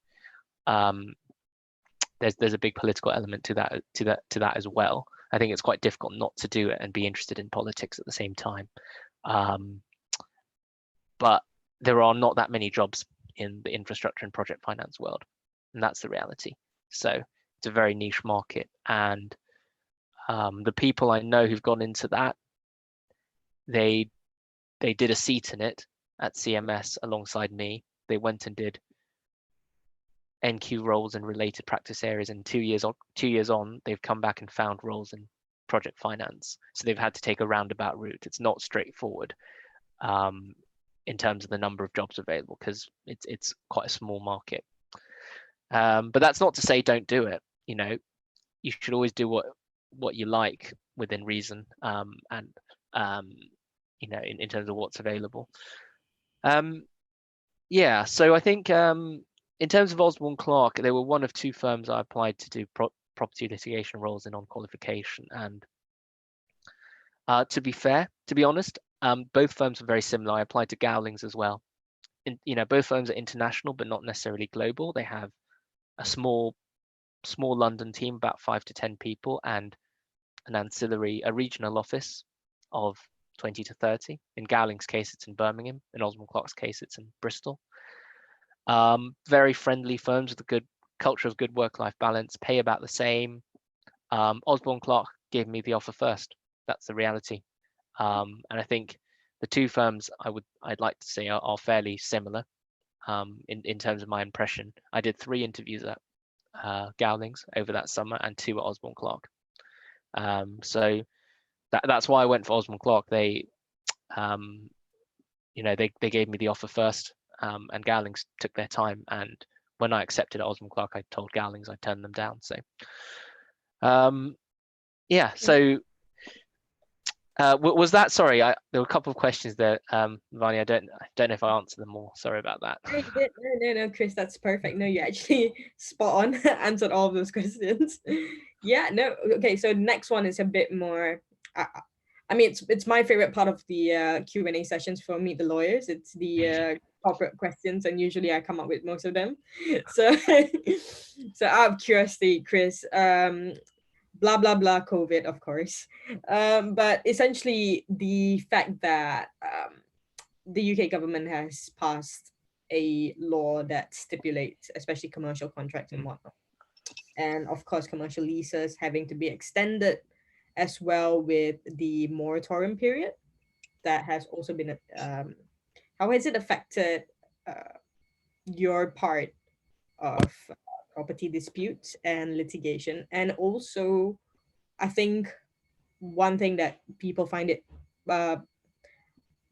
there's a big political element to that as well. I think it's quite difficult not to do it and be interested in politics at the same time. But there are not that many jobs in the infrastructure and project finance world, and that's the reality. So it's a very niche market, and the people I know who've gone into that, they did a seat in it at CMS alongside me. They went and did NQ roles in related practice areas, and 2 years on, they've come back and found roles in project finance. So they've had to take a roundabout route. It's not straightforward in terms of the number of jobs available, because it's quite a small market. But that's not to say don't do it. You should always do what you like within reason, and in terms of what's available. Yeah, so I think in terms of Osborne Clarke, they were one of two firms I applied to do property litigation roles in on qualification. And to be honest, both firms were very similar. I applied to Gowlings as well. Both firms are international, but not necessarily global. They have a small London team, about 5 to 10 people, and a regional office of 20 to 30. In Gowlings' case, it's in Birmingham. In Osborne Clarke's case, it's in Bristol. Very friendly firms with a good culture of good work-life balance, pay about the same. Osborne Clarke gave me the offer first. That's the reality. And I think the two firms I'd like to say are fairly similar in terms of my impression. I did 3 interviews at Gowlings over that summer and 2 at Osborne Clarke. So that's why I went for Osborne Clarke. They gave me the offer first, and Gowlings took their time. And when I accepted at Osborne Clarke, I told Gowlings I'd turned them down. So yeah. So was that, sorry, there were a couple of questions there, Vani. I don't know if I answered them all. Sorry about that. No, Chris, that's perfect. No, you actually spot on answered all of those questions. Yeah, no, okay. So next one is a bit more. I mean, it's my favorite part of the Q&A sessions for Meet the Lawyers. It's the corporate questions, and usually I come up with most of them. So, so out of curiosity, Chris, blah blah blah COVID, of course, but essentially the fact that the UK government has passed a law that stipulates, especially commercial contracts and whatnot, and of course commercial leases having to be extended, as well with the moratorium period that has also been how has it affected your part of property disputes and litigation? And also, I think one thing that people find it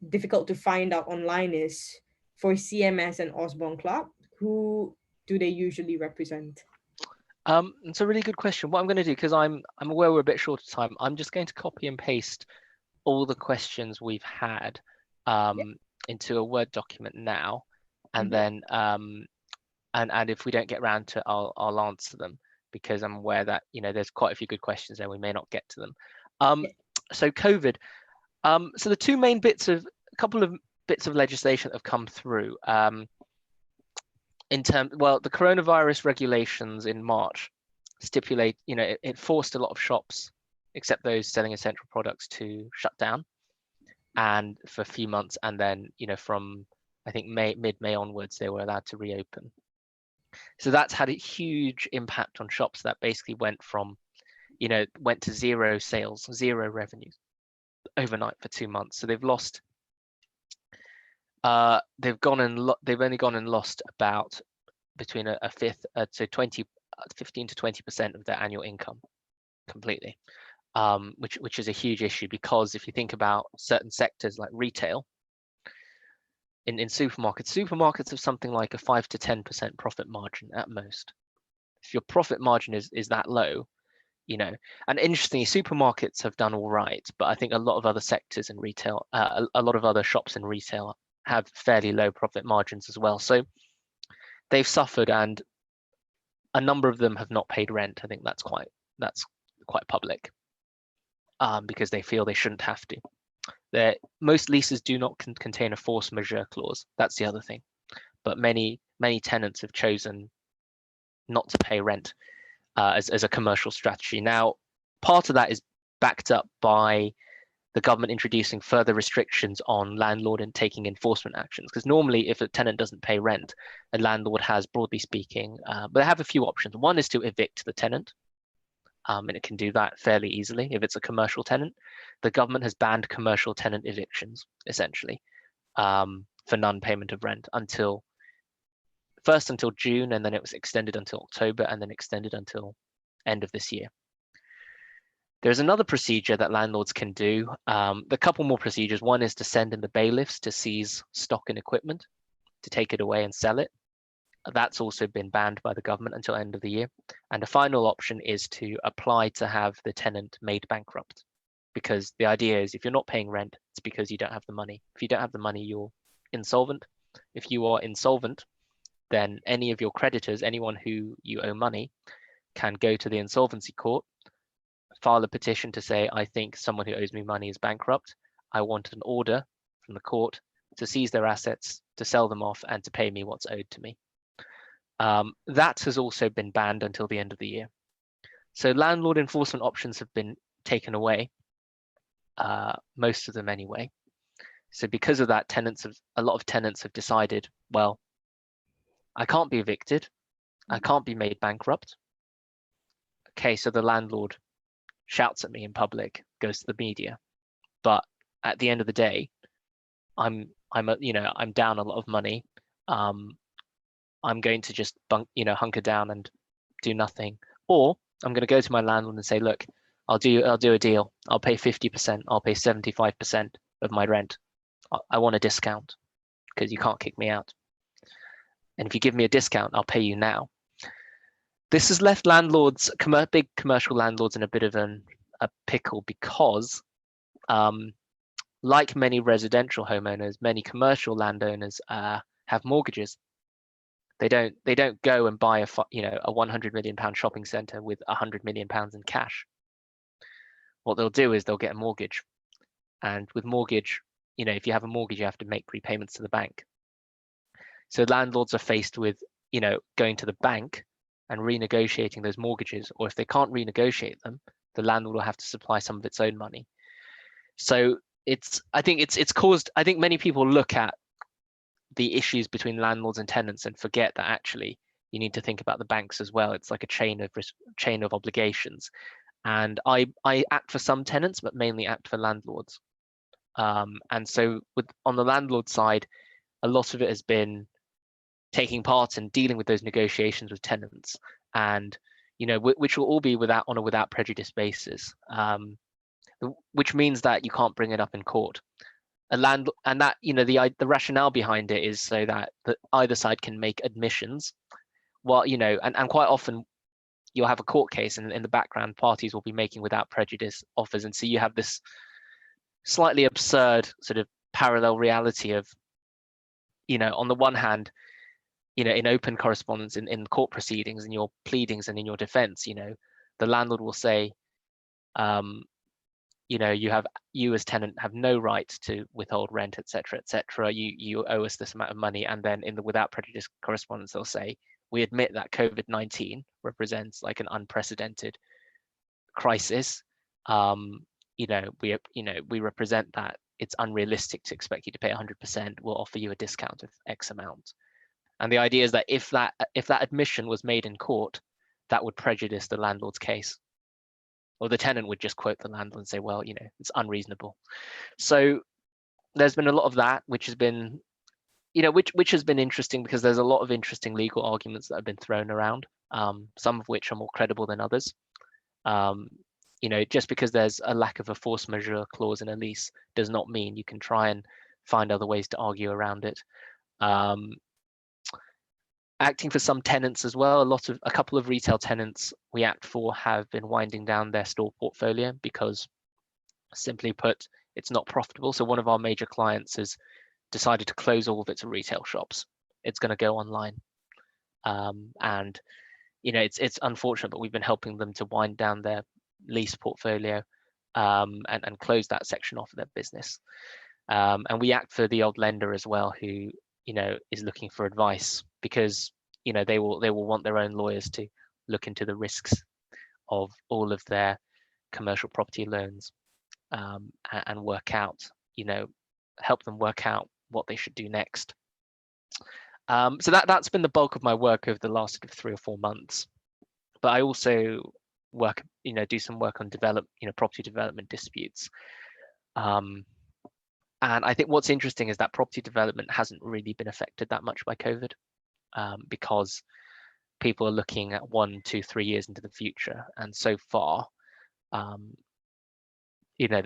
difficult to find out online is, for CMS and Osborne Clarke, who do they usually represent? It's a really good question. What I'm going to do, because I'm aware we're a bit short of time, I'm just going to copy and paste all the questions we've had into a Word document now, and then and if we don't get around to it, I'll answer them, because I'm aware that there's quite a few good questions there. We may not get to them. So COVID. So the two main a couple of bits of legislation that have come through. The coronavirus regulations in March stipulate, it forced a lot of shops, except those selling essential products, to shut down, and for a few months, and then from I think mid-May onwards, they were allowed to reopen. So that's had a huge impact on shops that basically went from, went to zero sales, zero revenues overnight for 2 months. So they've lost, they've only gone and lost about between a fifth to 15 to 20% of their annual income completely, which is a huge issue, because if you think about certain sectors like retail, in supermarkets have something like a 5 to 10% profit margin at most. If your profit margin is that low, and interestingly, supermarkets have done all right, but I think a lot of other sectors in retail, a lot of other shops in retail have fairly low profit margins as well. So they've suffered, and a number of them have not paid rent. I think that's quite public, because they feel they shouldn't have to. Most leases do not contain a force majeure clause. That's the other thing. But many tenants have chosen not to pay rent as a commercial strategy. Now, part of that is backed up by the government introducing further restrictions on landlord and taking enforcement actions. Because normally, if a tenant doesn't pay rent, a landlord has, broadly speaking, but they have a few options. One is to evict the tenant. And it can do that fairly easily if it's a commercial tenant. The government has banned commercial tenant evictions, essentially, for non-payment of rent until June, and then it was extended until October, and then extended until end of this year. There's another procedure that landlords can do. A couple more procedures. One is to send in the bailiffs to seize stock and equipment, to take it away and sell it. That's also been banned by the government until end of the year. And the final option is to apply to have the tenant made bankrupt, because the idea is if you're not paying rent, it's because you don't have the money. If you don't have the money, you're insolvent. If you are insolvent, then any of your creditors, anyone who you owe money, can go to the insolvency court, file a petition to say, I think someone who owes me money is bankrupt. I want an order from the court to seize their assets, to sell them off, and to pay me what's owed to me. That has also been banned until the end of the year. So landlord enforcement options have been taken away, most of them anyway. So because of that, a lot of tenants have decided, well, I can't be evicted, I can't be made bankrupt. Okay, so the landlord shouts at me in public, goes to the media, but at the end of the day, I'm down a lot of money. I'm going to just hunker down and do nothing, or I'm going to go to my landlord and say, look, I'll do a deal. I'll pay 50%. I'll pay 75% of my rent. I want a discount because you can't kick me out. And if you give me a discount, I'll pay you now. This has left landlords, big commercial landlords, in a bit of a pickle, because like many residential homeowners, many commercial landowners have mortgages. They don't go and buy a £100 million shopping centre with £100 million in cash. What they'll do is they'll get a mortgage, and with mortgage, if you have a mortgage, you have to make repayments to the bank. So landlords are faced with going to the bank and renegotiating those mortgages, or if they can't renegotiate them, the landlord will have to supply some of its own money. So I think many people look at the issues between landlords and tenants and forget that actually you need to think about the banks as well. It's like a chain of obligations. And I act for some tenants, but mainly act for landlords. And so on the landlord side, a lot of it has been taking part in dealing with those negotiations with tenants, and which will all be on a without prejudice basis, which means that you can't bring it up in court. And that the rationale behind it is so that either side can make admissions. Well, and quite often you'll have a court case, and in the background, parties will be making without prejudice offers, and so you have this slightly absurd sort of parallel reality of, on the one hand, in open correspondence in court proceedings, in your pleadings and in your defense, the landlord will say, you as tenant have no right to withhold rent, etc., etc. You owe us this amount of money, and then in the without prejudice correspondence, they'll say, we admit that COVID-19 represents like an unprecedented crisis. We represent that it's unrealistic to expect you to pay 100%. We'll offer you a discount of X amount. And the idea is that if that admission was made in court, that would prejudice the landlord's case. Or the tenant would just quote the landlord and say, well, it's unreasonable. So there's been a lot of that, which has been, which has been interesting, because there's a lot of interesting legal arguments that have been thrown around, some of which are more credible than others. Just because there's a lack of a force majeure clause in a lease does not mean you can try and find other ways to argue around it. Acting for some tenants as well, a couple of retail tenants we act for have been winding down their store portfolio because, simply put, it's not profitable. So one of our major clients has decided to close all of its retail shops. It's going to go online. And it's unfortunate, but we've been helping them to wind down their lease portfolio and close that section off of their business. And we act for the old lender as well, who is looking for advice, because they will want their own lawyers to look into the risks of all of their commercial property loans, and work out, help them work out what they should do next. So that's been the bulk of my work over the last 3 or 4 months. But I also work, do some work on property development disputes. And I think what's interesting is that property development hasn't really been affected that much by COVID, because people are looking at 1, 2, 3 years into the future. And so far, the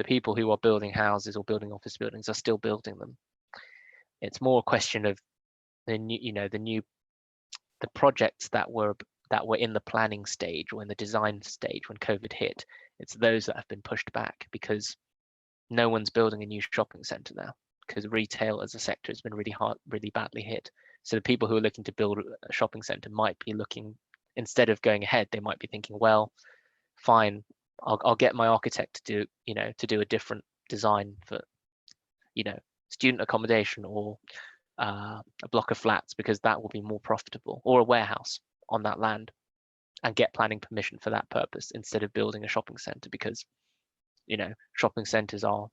people who are building houses or building office buildings are still building them. It's more a question of the projects that were in the planning stage or in the design stage when COVID hit. It's those that have been pushed back, because no one's building a new shopping center now, because retail as a sector has been really badly hit. So the people who are looking to build a shopping center might be looking, instead of going ahead, they might be thinking, well, fine, I'll get my architect to do a different design for student accommodation or a block of flats, because that will be more profitable, or a warehouse on that land, and get planning permission for that purpose instead of building a shopping center, because shopping centers are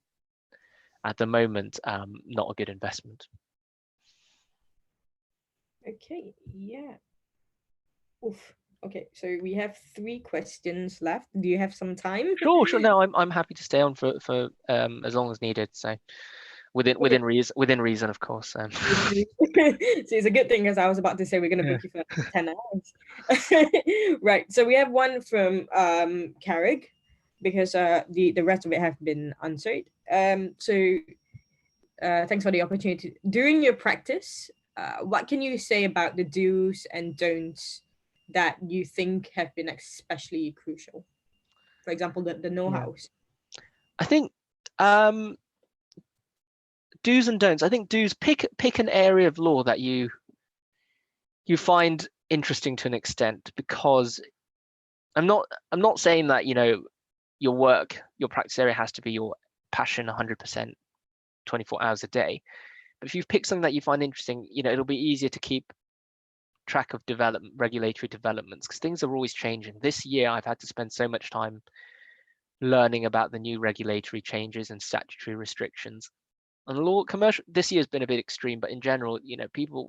at the moment not a good investment. Okay, yeah. Oof. Okay, so we have 3 questions left. Do you have some time? Sure. No, I'm happy to stay on for as long as needed. So within reason, of course. So it's a good thing, because I was about to say we're going to book you for 10 hours. Right. So we have one from Carrick, because the rest of it have been answered. So thanks for the opportunity. During your practice, what can you say about the do's and don'ts that you think have been especially crucial? For example, the know-hows. I think do's and don'ts. I think do's, pick an area of law that you find interesting to an extent, because I'm not saying that your practice area has to be your passion 100% 24 hours a day. But if you've picked something that you find interesting, it'll be easier to keep track of regulatory developments, because things are always changing. This year, I've had to spend so much time learning about the new regulatory changes and statutory restrictions. And commercial this year has been a bit extreme, but in general, the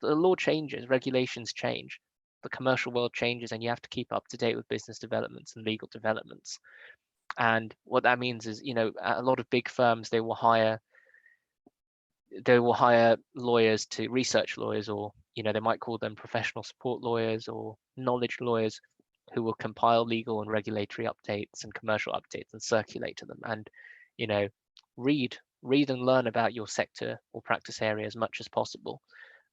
law changes, regulations change, the commercial world changes, and you have to keep up to date with business developments and legal developments. And what that means is, a lot of big firms, they will hire lawyers, research lawyers, or they might call them professional support lawyers or knowledge lawyers, who will compile legal and regulatory updates and commercial updates and circulate to them. And read and learn about your sector or practice area as much as possible,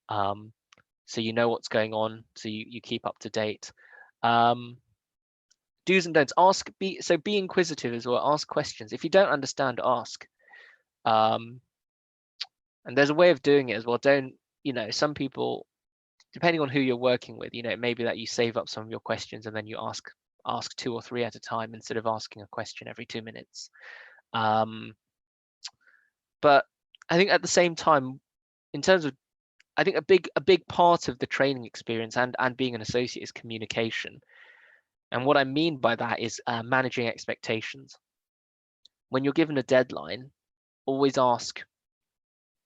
so you know what's going on, so you keep up to date. Do's and don'ts. Be inquisitive as well. Ask questions. If you don't understand, ask. And there's a way of doing it as well. Don't, some people, depending on who you're working with, it may be that you save up some of your questions and then you ask 2 or 3 at a time instead of asking a question every 2 minutes. But I think at the same time, in terms of, I think a big part of the training experience and being an associate is communication. And what I mean by that is managing expectations. When you're given a deadline, always ask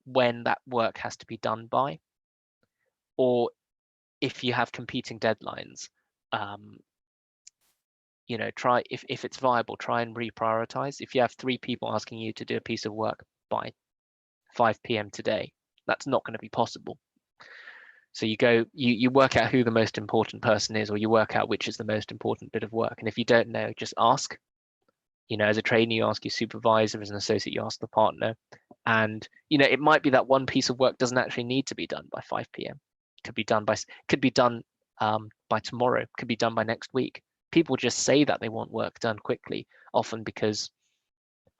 when that work has to be done by. or if you have competing deadlines, you know, try, if it's viable, try and reprioritize. If you have 3 people asking you to do a piece of work by 5 p.m. today, that's not going to be possible. So you work out who the most important person is, or you work out which is the most important bit of work. And if you don't know, just ask. You know, as a trainee, you ask your supervisor. As an associate, you ask the partner. And, you know, it might be that one piece of work doesn't actually need to be done by 5 p.m. Could be done by tomorrow, could be done by next week. People just say that they want work done quickly, often because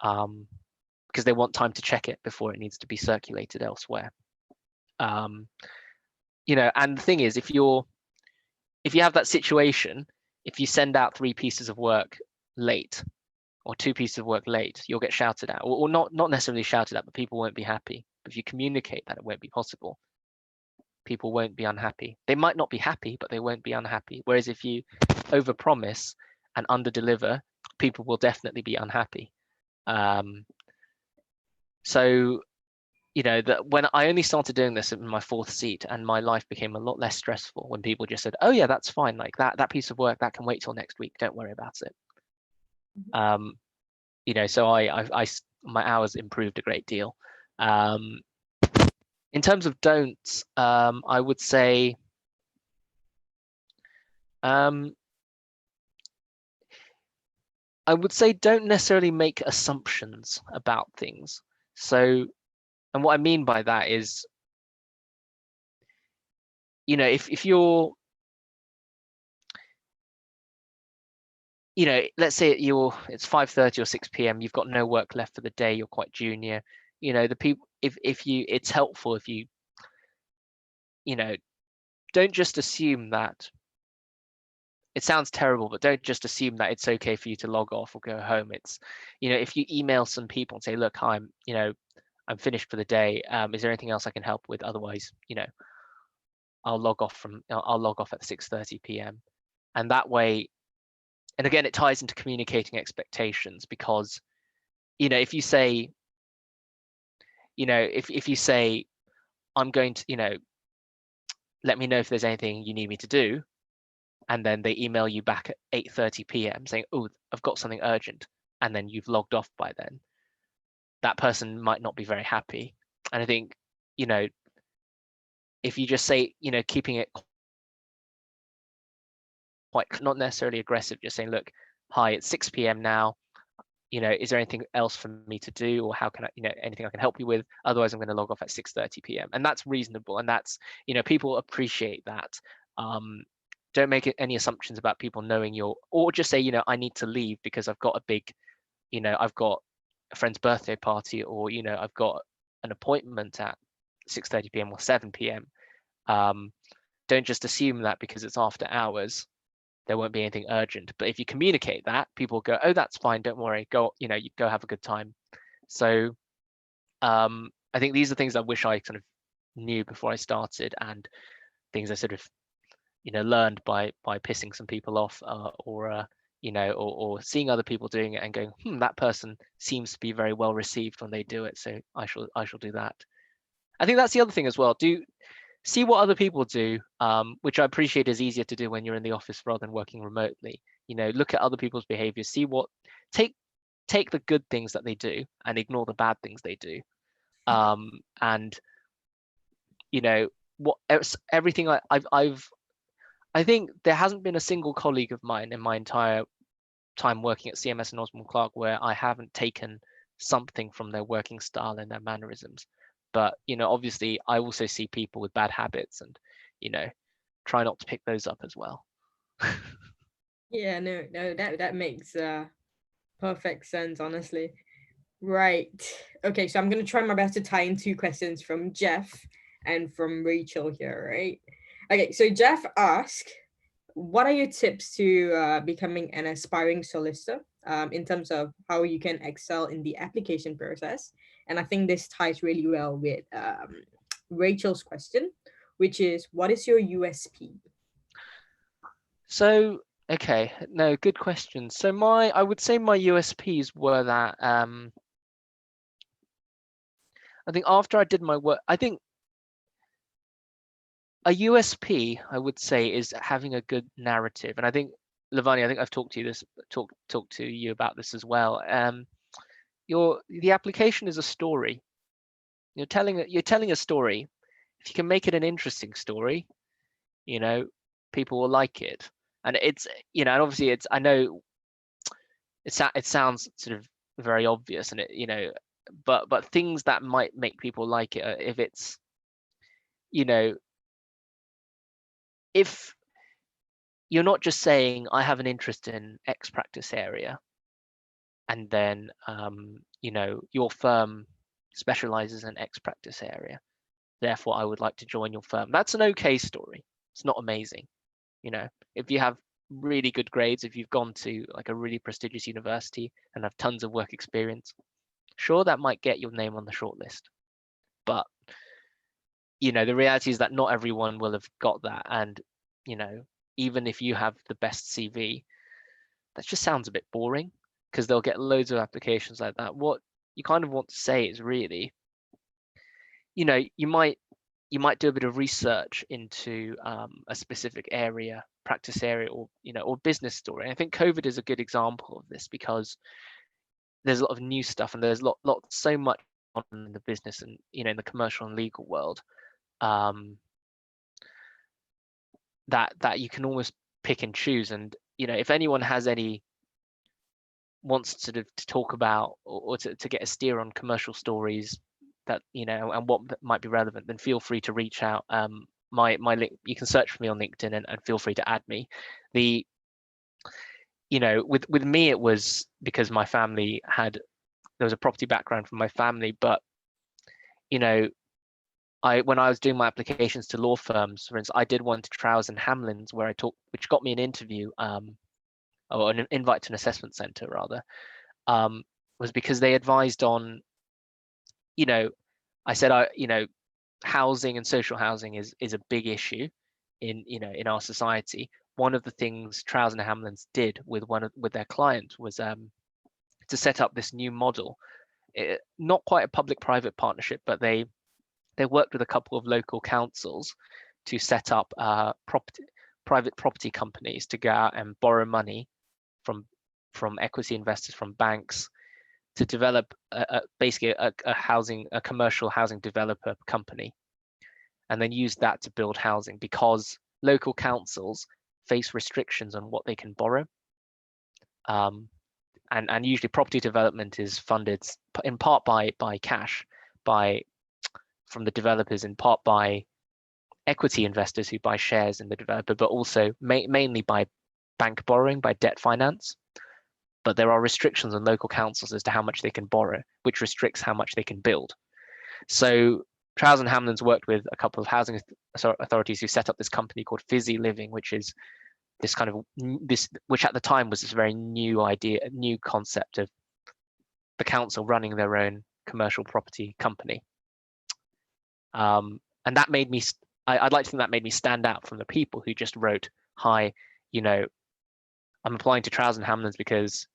they want time to check it before it needs to be circulated elsewhere. You know, and the thing is, if you have that situation, if you send out 3 pieces of work late or 2 pieces of work late, you'll get shouted at, or not necessarily shouted at, but people won't be happy. If you communicate that it won't be possible, people won't be unhappy. They might not be happy, but they won't be unhappy. Whereas if you overpromise and underdeliver, people will definitely be unhappy. So, you know, that when I only started doing this in my 4th seat, and my life became a lot less stressful when people just said, "Oh yeah, that's fine. Like that piece of work that can wait till next week. Don't worry about it." You know, so my hours improved a great deal. In terms of don'ts, I would say don't necessarily make assumptions about things. So, and what I mean by that is, you know, if you're, you know, let's say it's 5:30 or 6 p.m, you've got no work left for the day, you're quite junior, you know, the people, it's helpful if you know, don't just assume that, it sounds terrible, but don't just assume that it's okay for you to log off or go home. It's, you know, if you email some people and say, "Look, you know, I'm finished for the day. Is there anything else I can help with? Otherwise, you know, I'll log off at 6:30 p.m." And that way, and again, it ties into communicating expectations, because, you know, if you say, you know, if you say, "I'm going to, you know, let me know if there's anything you need me to do," and then they email you back at 8:30 p.m. saying, "Oh, I've got something urgent," and then you've logged off by then, that person might not be very happy. And I think, you know, if you just say, you know, keeping it quite, not necessarily aggressive, just saying, "Look, hi, it's 6 p.m. now. You know, is there anything else for me to do, or how can I, you know, anything I can help you with? Otherwise, I'm going to log off at 6:30 p.m." And that's reasonable, and that's, you know, people appreciate that. Don't make any assumptions about people knowing or just say, you know, "I need to leave because I've got a big, you know, I've got a friend's birthday party, or, you know, I've got an appointment at 6:30 p.m. or 7 p.m. Don't just assume that because it's after hours, there won't be anything urgent. But if you communicate that, people go, "Oh, that's fine. Don't worry. Go, you know, you go have a good time." So I think these are things I wish I kind of knew before I started, and things I sort of, you know, learned by pissing some people off, or you know, or seeing other people doing it and going, that person seems to be very well received when they do it, so I shall do that. I think that's the other thing as well. Do see what other people do, which I appreciate is easier to do when you're in the office rather than working remotely. You know, look at other people's behaviors, see what, take the good things that they do and ignore the bad things they do. And, you know, everything I think there hasn't been a single colleague of mine in my entire time working at CMS and Osborne Clarke where I haven't taken something from their working style and their mannerisms. But, you know, obviously I also see people with bad habits, and, you know, try not to pick those up as well. Yeah, no, that makes perfect sense, honestly. Right. Okay, so I'm gonna try my best to tie in 2 questions from Jeff and from Rachel here, right? Okay, so Jeff asked, what are your tips to becoming an aspiring solicitor, in terms of how you can excel in the application process? And I think this ties really well with Rachel's question, which is, what is your USP? So, okay, no, good question. So I would say my USPs were that I think after I did my work, I think a USP, I would say, is having a good narrative. And I think, Lavani, I think I've talked to you about this as well. The application is a story. You're telling a story. If you can make it an interesting story, people will like it. And it's, and obviously I know it sounds sort of very obvious, and but things that might make people like it, if it's, if you're not just saying I have an interest in X practice area, and then your firm specializes in X practice area, therefore I would like to join your firm. That's an okay story. It's not amazing. If you have really good grades, if you've gone to like a really prestigious university and have tons of work experience, sure, that might get your name on the shortlist. But the reality is that not everyone will have got that. And even if you have the best CV, that just sounds a bit boring, because they'll get loads of applications like that. What you kind of want to say is really, you might do a bit of research into a specific area, practice area, or business story. And I think COVID is a good example of this, because there's a lot of new stuff, and there's so much on in the business and in the commercial and legal world, that you can almost pick and choose. And if anyone wants to talk about, or to get a steer on commercial stories that and what might be relevant, then feel free to reach out. My link, you can search for me on LinkedIn, and feel free to add me. With me, it was because my family there was a property background from my family, but when I was doing my applications to law firms, for instance, I did one to Trowers and Hamlins, which got me an interview, or an invite to an assessment center rather, was because they advised on, I said, housing and social housing is a big issue in our society. One of the things Trowers and Hamlins did with their client was to set up this new model, not quite a public-private partnership, but they worked with a couple of local councils to set up private property companies to go out and borrow money from equity investors, from banks, to develop basically a commercial housing developer company, and then use that to build housing, because local councils face restrictions on what they can borrow. And usually property development is funded in part by cash, from the developers, in part by equity investors who buy shares in the developer, but also mainly by bank borrowing, by debt finance. But there are restrictions on local councils as to how much they can borrow, which restricts how much they can build. So Trowers and Hamlins worked with a couple of housing authorities who set up this company called Fizzy Living, which is this kind of which at the time was this very new idea, a new concept of the council running their own commercial property company. And that made me, I'd like to think that made me stand out from the people who just wrote, hi, I'm applying to Trowers and Hamlins because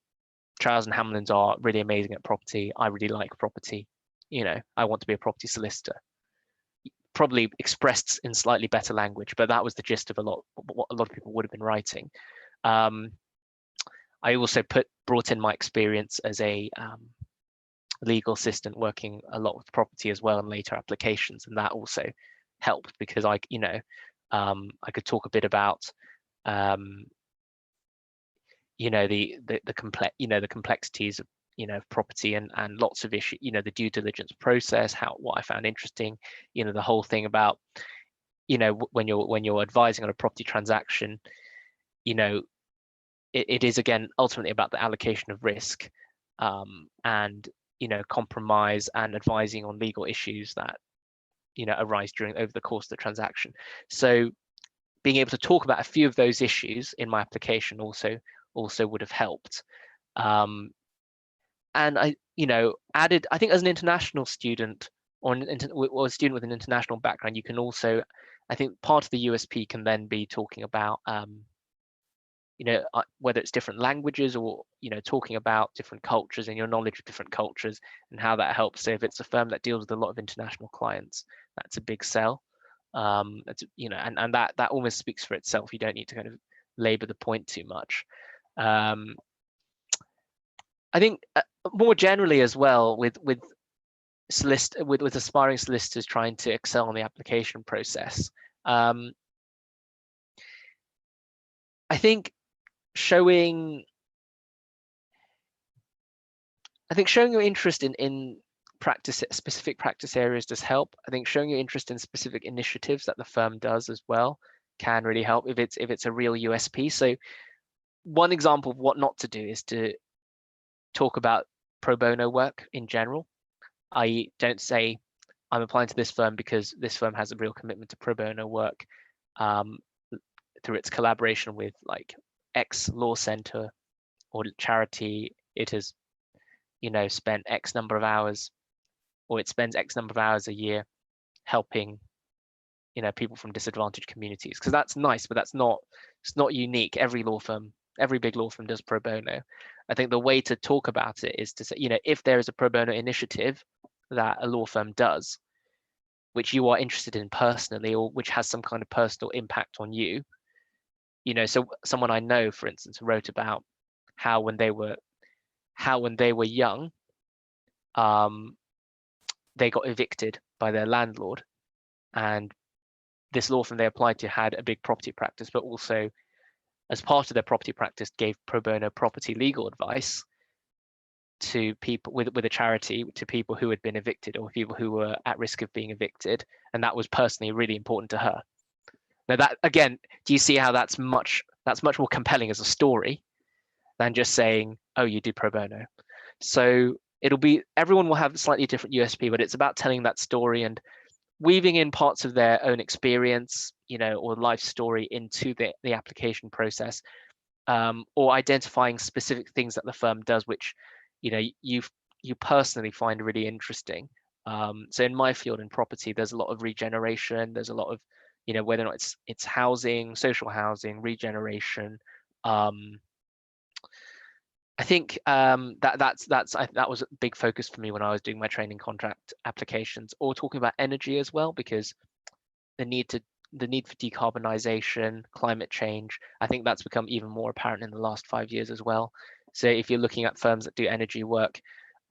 Trowers and Hamlins are really amazing at property. I really like property. I want to be a property solicitor. Probably expressed in slightly better language, but that was the gist of what a lot of people would have been writing. I also brought in my experience as a legal assistant, working a lot with property as well, and later applications, and that also helped, because I could talk a bit about the complexities of property and lots of issues, the due diligence process, what I found interesting, the whole thing about when you're advising on a property transaction, it is again ultimately about the allocation of risk, and compromise, and advising on legal issues that arise over the course of the transaction. So being able to talk about a few of those issues in my application also would have helped. And I added, I think, as an international student, or a student with an international background, you can also, I think part of the USP can then be talking about whether it's different languages, or talking about different cultures and your knowledge of different cultures, and how that helps. So if it's a firm that deals with a lot of international clients, that's a big sell. And that almost speaks for itself. You don't need to kind of labor the point too much. I think more generally as well, with aspiring solicitors trying to excel in the application process, I think showing your interest in specific practice areas does help. I think showing your interest in specific initiatives that the firm does as well can really help if it's a real USP. So one example of what not to do is to talk about pro bono work in general. I.e., don't say I'm applying to this firm because this firm has a real commitment to pro bono work through its collaboration with like X law center or charity. It has, spent X number of hours, or it spends X number of hours a year helping, people from disadvantaged communities. Because that's nice, but it's not unique. Every big law firm does pro bono. I think the way to talk about it is to say, if there is a pro bono initiative that a law firm does, which you are interested in personally, or which has some kind of personal impact on you, so someone I know, for instance, wrote about how when they were young, they got evicted by their landlord, and this law firm they applied to had a big property practice, but also as part of their property practice gave pro bono property legal advice to people with a charity, to people who had been evicted or people who were at risk of being evicted, and that was personally really important to her. Now that, again, do you see how that's much more compelling as a story than just saying, oh, you do pro bono? So everyone will have a slightly different USP, but it's about telling that story and weaving in parts of their own experience, or life story into the application process, or identifying specific things that the firm does, which, you personally find really interesting. So in my field in property, there's a lot of regeneration. There's a lot of, whether or not it's housing, social housing, regeneration. I think that was a big focus for me when I was doing my training contract applications, or talking about energy as well, because the need for decarbonization, climate change, I think that's become even more apparent in the last 5 years as well. So if you're looking at firms that do energy work,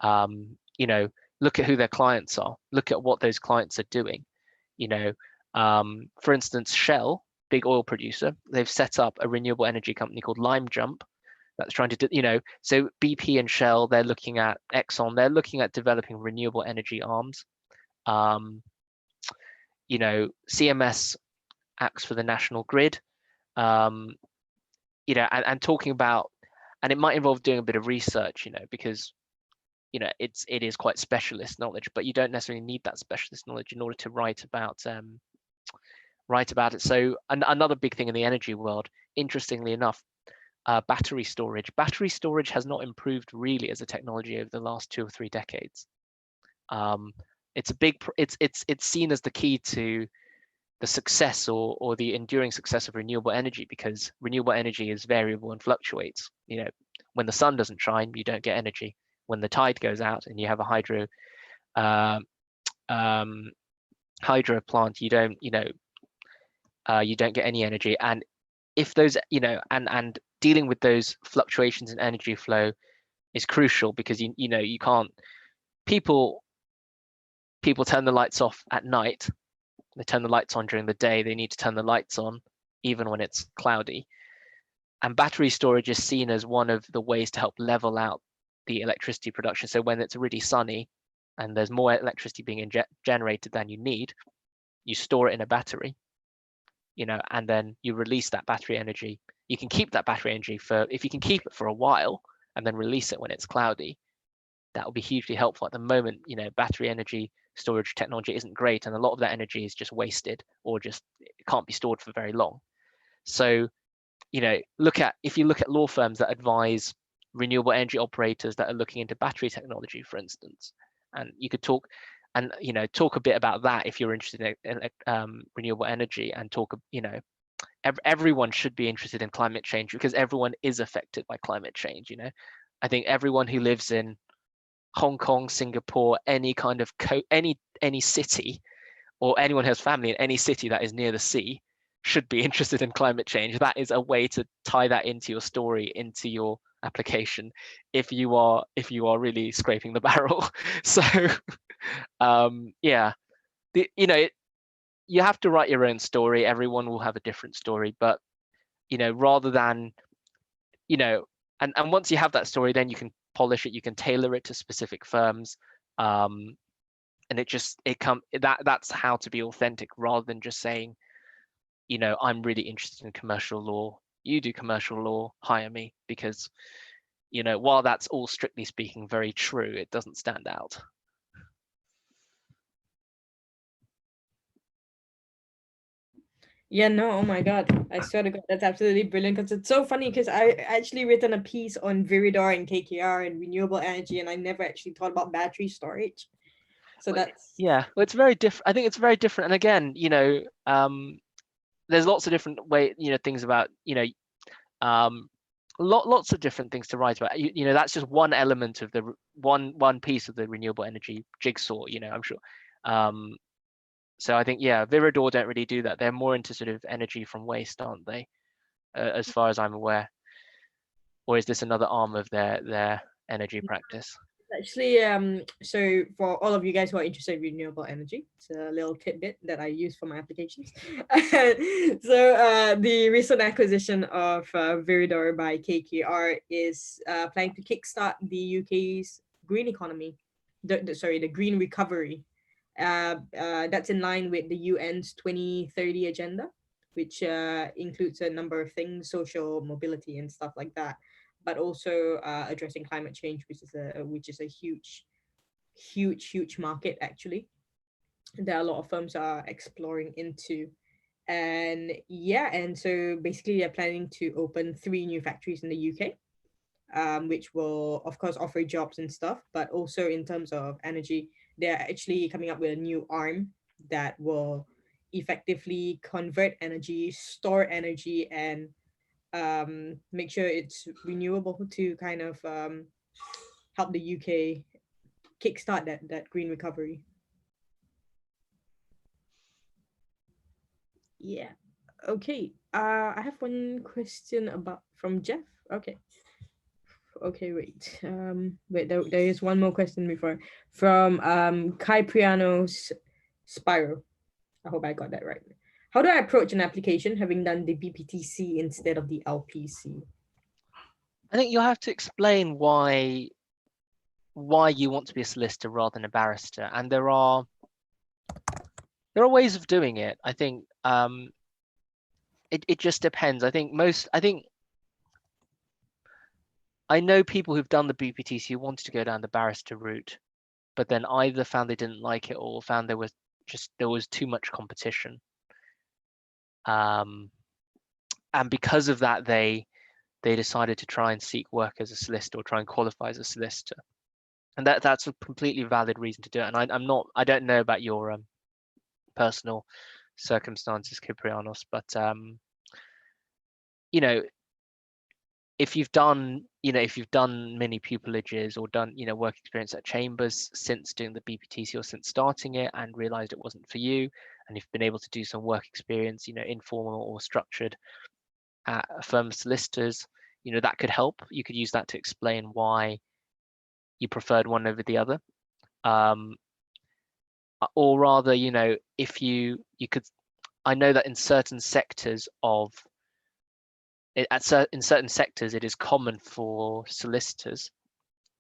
look at who their clients are, look at what those clients are doing. For instance, Shell, big oil producer, they've set up a renewable energy company called Lime Jump that's trying to do, so BP and Shell, they're looking at Exxon, they're looking at developing renewable energy arms. CMS acts for the national grid, and talking about, and it might involve doing a bit of research, because it is quite specialist knowledge, but you don't necessarily need that specialist knowledge in order to write about it. So another big thing in the energy world, interestingly enough, battery storage. Battery storage has not improved really as a technology over the last 2 or 3 decades. It's seen as the key to the success or the enduring success of renewable energy, because renewable energy is variable and fluctuates. When the sun doesn't shine, you don't get energy. When the tide goes out and you have a hydro plant, you don't get any energy. And if those, and dealing with those fluctuations in energy flow is crucial, because you can't, people turn the lights off at night. They turn the lights on during the day. They need to turn the lights on even when it's cloudy. And battery storage is seen as one of the ways to help level out the electricity production. So when it's really sunny and there's more electricity being generated than you need, you store it in a battery, and then you release that battery energy. You can keep that battery energy if you can keep it for a while and then release it when it's cloudy, that will be hugely helpful. At the moment, battery energy storage technology isn't great, and a lot of that energy is just wasted, or just it can't be stored for very long. So, if you look at law firms that advise renewable energy operators that are looking into battery technology, for instance, and you could talk a bit about that if you're interested in renewable energy, and talk, everyone should be interested in climate change, because everyone is affected by climate change. I think everyone who lives in Hong Kong, Singapore, any kind of any city or anyone who has family in any city that is near the sea should be interested in climate change. That is a way to tie that into your story, into your application, if you are really scraping the barrel. So yeah, you have to write your own story. Everyone will have a different story, but rather than and once you have that story, then you can polish it, you can tailor it to specific firms, and that's how to be authentic, rather than just saying, I'm really interested in commercial law, you do commercial law, hire me. Because while that's all strictly speaking very true, it doesn't stand out. Yeah, no, oh my God. I swear to God, that's absolutely brilliant, because it's so funny, because I actually written a piece on Viridor and KKR and renewable energy, and I never actually thought about battery storage. So that's Yeah, well, it's very different. I think it's very different. And again, there's lots of different things about, lots of different things to write about. That's just one element of the one piece of the renewable energy jigsaw, I'm sure. So I think, yeah, Viridor don't really do that. They're more into sort of energy from waste, aren't they? As far as I'm aware. Or is this another arm of their energy practice? actually, so for all of you guys who are interested in renewable energy, it's a little tidbit that I use for my applications. So the recent acquisition of Viridor by KKR is planning to kickstart the UK's green economy, the green recovery. That's in line with the UN's 2030 agenda, which includes a number of things, social mobility and stuff like that, but also addressing climate change, which is a huge market actually. There are a lot of firms are exploring into, and yeah, and so basically they're planning to open 3 new factories in the UK, which will of course offer jobs and stuff, but also in terms of energy, they're actually coming up with a new arm that will effectively convert energy, store energy, and make sure it's renewable to kind of help the UK kickstart that green recovery. Yeah. Okay. I have one question from Jeff. Okay. Okay, wait. There is one more question before, from Kai Priano's Spyro. I hope I got that right. How do I approach an application having done the BPTC instead of the LPC? I think you'll have to explain why you want to be a solicitor rather than a barrister, and there are ways of doing it. I think it just depends. I know people who've done the BPTC who wanted to go down the barrister route, but then either found they didn't like it or found there was too much competition. And because of that, they decided to try and seek work as a solicitor or try and qualify as a solicitor. And that's a completely valid reason to do it. And I don't know about your personal circumstances, Kyprianos, but if you've done many pupilages or done work experience at chambers since doing the BPTC or since starting it and realized it wasn't for you, and you've been able to do some work experience, informal or structured at a firm of solicitors, that could help. You could use that to explain why you preferred one over the other. Or rather, if you could, I know that in certain sectors in certain sectors, it is common for solicitors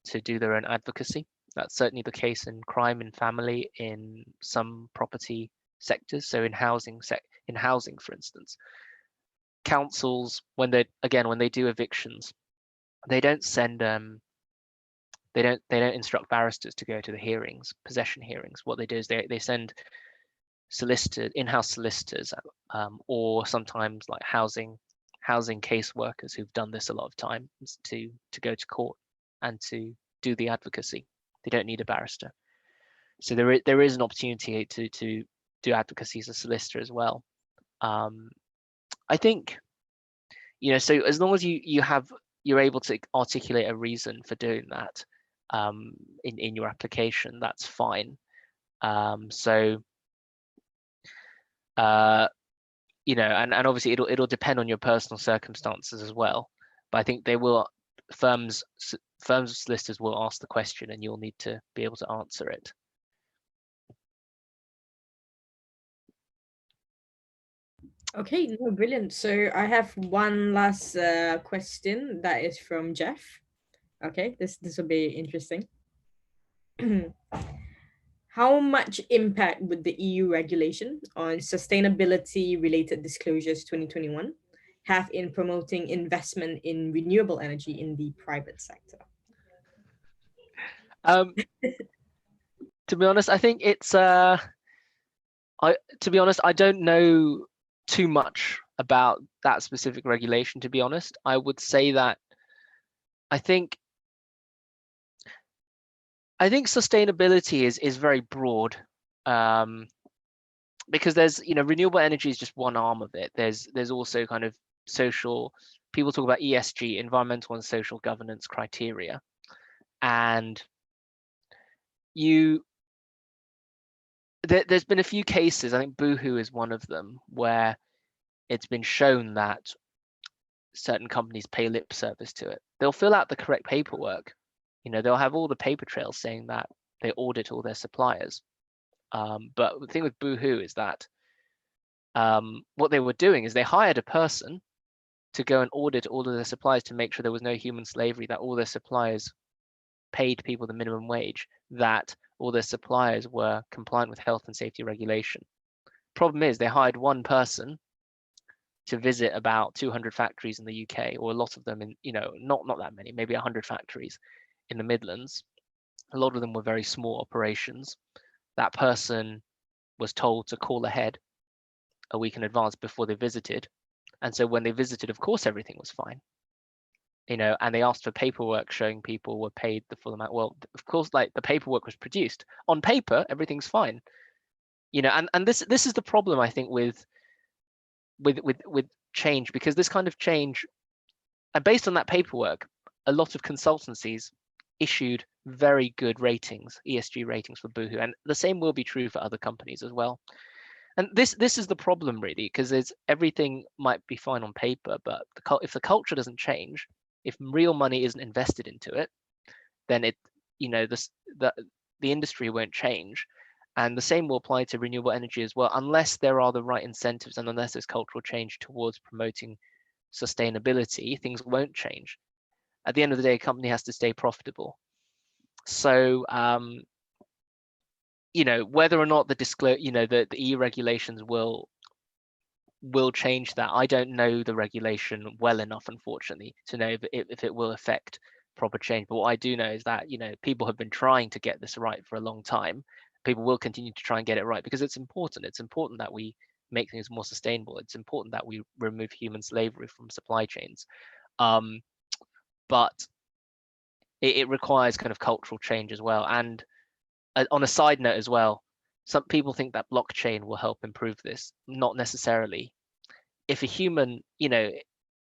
to do their own advocacy. That's certainly the case in crime and family, in some property sectors. So in housing, for instance, councils, when they do evictions, they don't send they don't instruct barristers to go to the hearings, possession hearings. What they do is they send in-house solicitors, or sometimes like housing caseworkers who've done this a lot of times to go to court and to do the advocacy. They don't need a barrister. So there is an opportunity to do advocacy as a solicitor as well. I think, so as long as you're able to articulate a reason for doing that in your application, that's fine. So you know, and obviously it'll depend on your personal circumstances as well. But I think they will, firms solicitors will ask the question, and you'll need to be able to answer it. Okay, no, brilliant. So I have one last question that is from Jeff. Okay, this will be interesting. How much impact would the EU regulation on sustainability related disclosures 2021 have in promoting investment in renewable energy in the private sector? To be honest, I think it's to be honest, I don't know too much about that specific regulation, to be honest. I would say that I think sustainability is very broad, because there's, you know, renewable energy is just one arm of it. There's also kind of social, people talk about ESG, environmental and social governance criteria, and there's been a few cases, I think Boohoo is one of them, where it's been shown that certain companies pay lip service to it. They'll fill out the correct paperwork, you know, they'll have all the paper trails saying that they audit all their suppliers. But the thing with Boohoo is that what they were doing is they hired a person to go and audit all of their suppliers to make sure there was no human slavery, that all their suppliers paid people the minimum wage, that all their suppliers were compliant with health and safety regulation. Problem is, they hired one person to visit about 200 factories in the UK, or a lot of them in, you know, not that many, maybe 100 factories in the Midlands. A lot of them were very small operations. That person was told to call ahead a week in advance before they visited. And so when they visited, of course, everything was fine. You know, and they asked for paperwork showing people were paid the full amount. Well, of course, like, the paperwork was produced. On paper, everything's fine. You know, and this is the problem, I think, with change, because this kind of change, and based on that paperwork, a lot of consultancies issued very good ratings, ESG ratings for Boohoo, and the same will be true for other companies as well. And this is the problem, really, because everything might be fine on paper, but if the culture doesn't change, if real money isn't invested into it, then the industry won't change. And the same will apply to renewable energy as well, unless there are the right incentives and unless there's cultural change towards promoting sustainability, things won't change. At the end of the day, a company has to stay profitable. So, you know, whether or not the EU regulations will change that, I don't know the regulation well enough, unfortunately, to know if it will affect proper change. But what I do know is that, you know, people have been trying to get this right for a long time. People will continue to try and get it right, because it's important. It's important that we make things more sustainable. It's important that we remove human slavery from supply chains. But it requires kind of cultural change as well. And on a side note as well, some people think that blockchain will help improve this. Not necessarily. If a human, you know,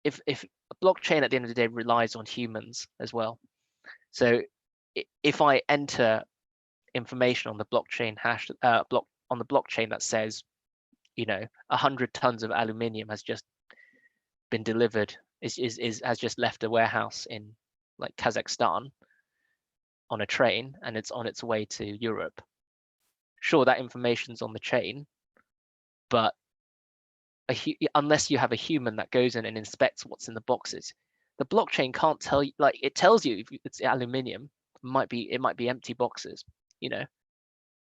if a blockchain at the end of the day relies on humans as well. So if I enter information on the blockchain on the blockchain that says, you know, 100 tons of aluminium has just been delivered, has just left a warehouse in, like, Kazakhstan on a train, and it's on its way to Europe. Sure, that information's on the chain, but unless you have a human that goes in and inspects what's in the boxes, the blockchain can't tell you. Like, it tells you if it's aluminium, it might be empty boxes. You know,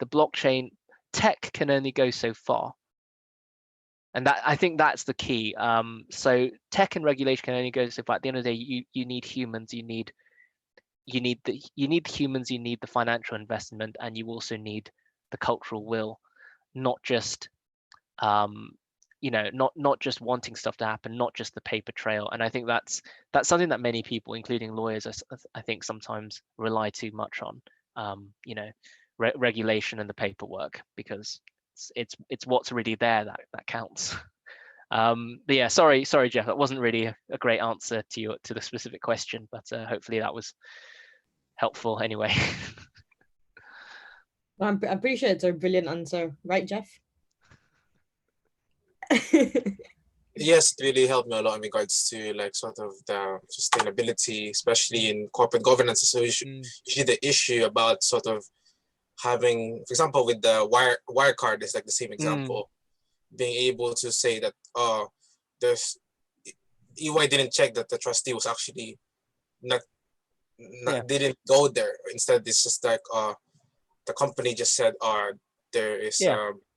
the blockchain tech can only go so far, and that, I think that's the key. So tech and regulation can only go so far. At the end of the day, you need humans. You need the humans. You need the financial investment, and you also need the cultural will, not just you know, not just wanting stuff to happen, not just the paper trail. And I think that's something that many people, including lawyers, I think sometimes rely too much on. You know, regulation and the paperwork, because it's what's really there that counts. But yeah, sorry, Jeff, that wasn't really a great answer to the specific question, but hopefully that was helpful anyway. Well, I'm pretty sure it's a brilliant answer, right, Jeff? Yes, it really helped me a lot in regards to like sort of the sustainability, especially in corporate governance. So usually the issue about sort of having, for example, with the Wirecard is like the same example, being able to say that there's EY didn't check that the trustee was actually not didn't go there. Instead, it's just like the company just said there is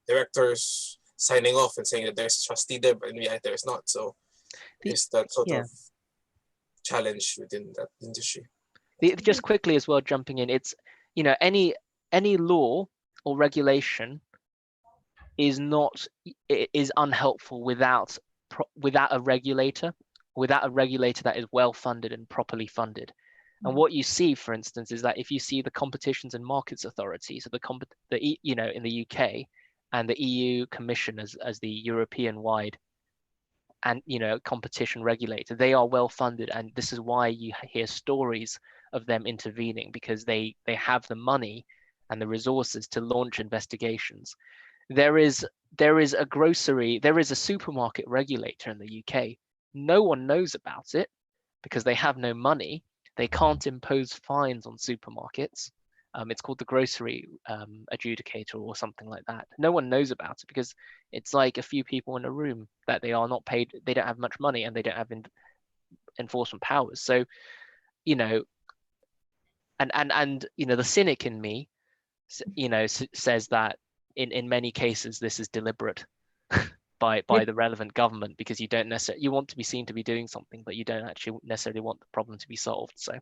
directors signing off and saying that there's a trustee there, but yet there's not. So there's that sort of challenge within that industry. Just quickly as well, jumping in, it's, you know, any law or regulation is unhelpful without a regulator that is well funded and properly funded. And what you see, for instance, is that if you see the Competitions and Markets Authority, so you know, in the UK, and the EU Commission as the European-wide and, you know, competition regulator, they are well funded, and this is why you hear stories of them intervening, because they have the money and the resources to launch investigations. There is a supermarket regulator in the UK. No one knows about it because they have no money. They can't impose fines on supermarkets. It's called the grocery adjudicator or something like that. No one knows about it because it's like a few people in a room that they are not paid. They don't have much money and they don't have enforcement powers. So, you know, and you know, the cynic in me, you know, says that in many cases this is deliberate by the relevant government, because you don't necessarily, you want to be seen to be doing something, but you don't actually necessarily want the problem to be solved. So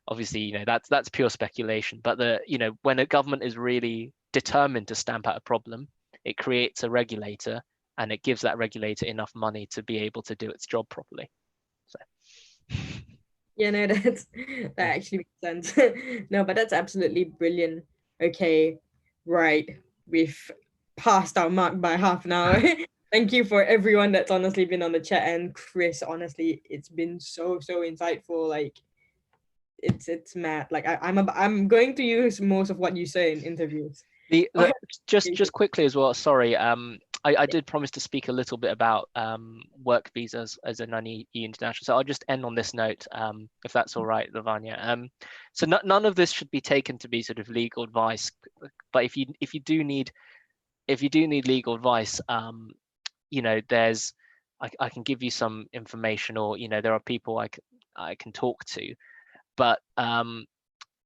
obviously, you know, that's pure speculation, but you know, when a government is really determined to stamp out a problem, it creates a regulator, and it gives that regulator enough money to be able to do its job properly. So yeah, no, that actually makes sense. No, but that's absolutely brilliant. Okay, right, we've passed our mark by half an hour. Thank you for everyone that's honestly been on the chat, and Chris, honestly, it's been so insightful. Like, it's mad. Like I'm going to use most of what you say in interviews. Just quickly as well, sorry, I did promise to speak a little bit about work visas as a non-EU international, so I'll just end on this note, if that's all right, Lavanya. So none of this should be taken to be sort of legal advice, but if you do need legal advice, you know, I can give you some information, or, you know, there are people I can talk to. But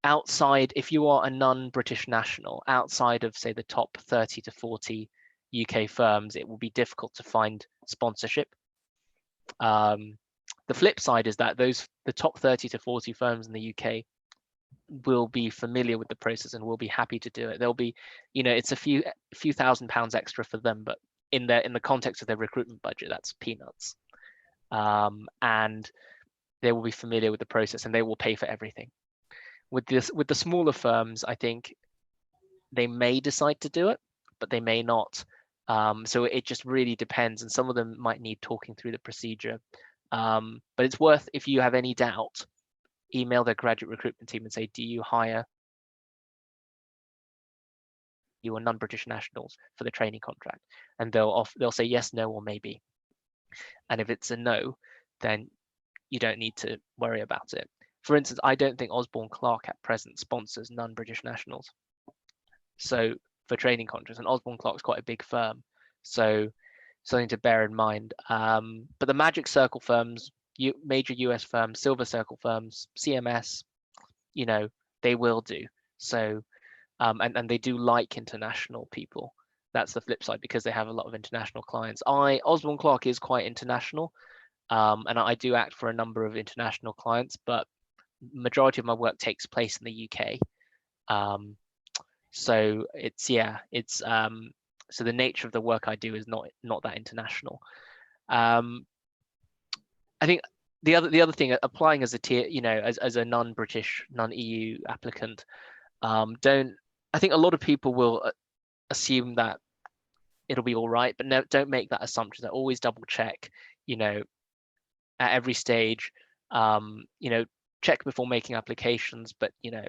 outside, if you are a non-British national, outside of, say, the top 30 to 40 UK firms, it will be difficult to find sponsorship. The flip side is that the top 30 to 40 firms in the UK will be familiar with the process and will be happy to do it. There'll be, you know, it's a few £1,000s extra for them, but in the context of their recruitment budget, that's peanuts. And they will be familiar with the process and they will pay for everything. With the smaller firms, I think they may decide to do it, but they may not. So it just really depends, and some of them might need talking through the procedure. But it's worth, if you have any doubt, email their graduate recruitment team and say, do you hire your non-British nationals for the training contract? And they'll say yes, no, or maybe. And if it's a no, then you don't need to worry about it. For instance, I don't think Osborne Clarke at present sponsors non-British nationals. So for training contracts, and Osborne Clarke's quite a big firm, so something to bear in mind. But the Magic Circle firms, major US firms, Silver Circle firms, CMS, you know, they will do. So, and they do like international people. That's the flip side, because they have a lot of international clients. Osborne Clarke is quite international. And I do act for a number of international clients, but majority of my work takes place in the UK. So so the nature of the work I do is not that international. I think the other thing, applying as a tier, you know, as a non-British, non-EU applicant, I think a lot of people will assume that it'll be all right, but no, don't make that assumption. Always double check, you know, at every stage, you know, check before making applications, but, you know,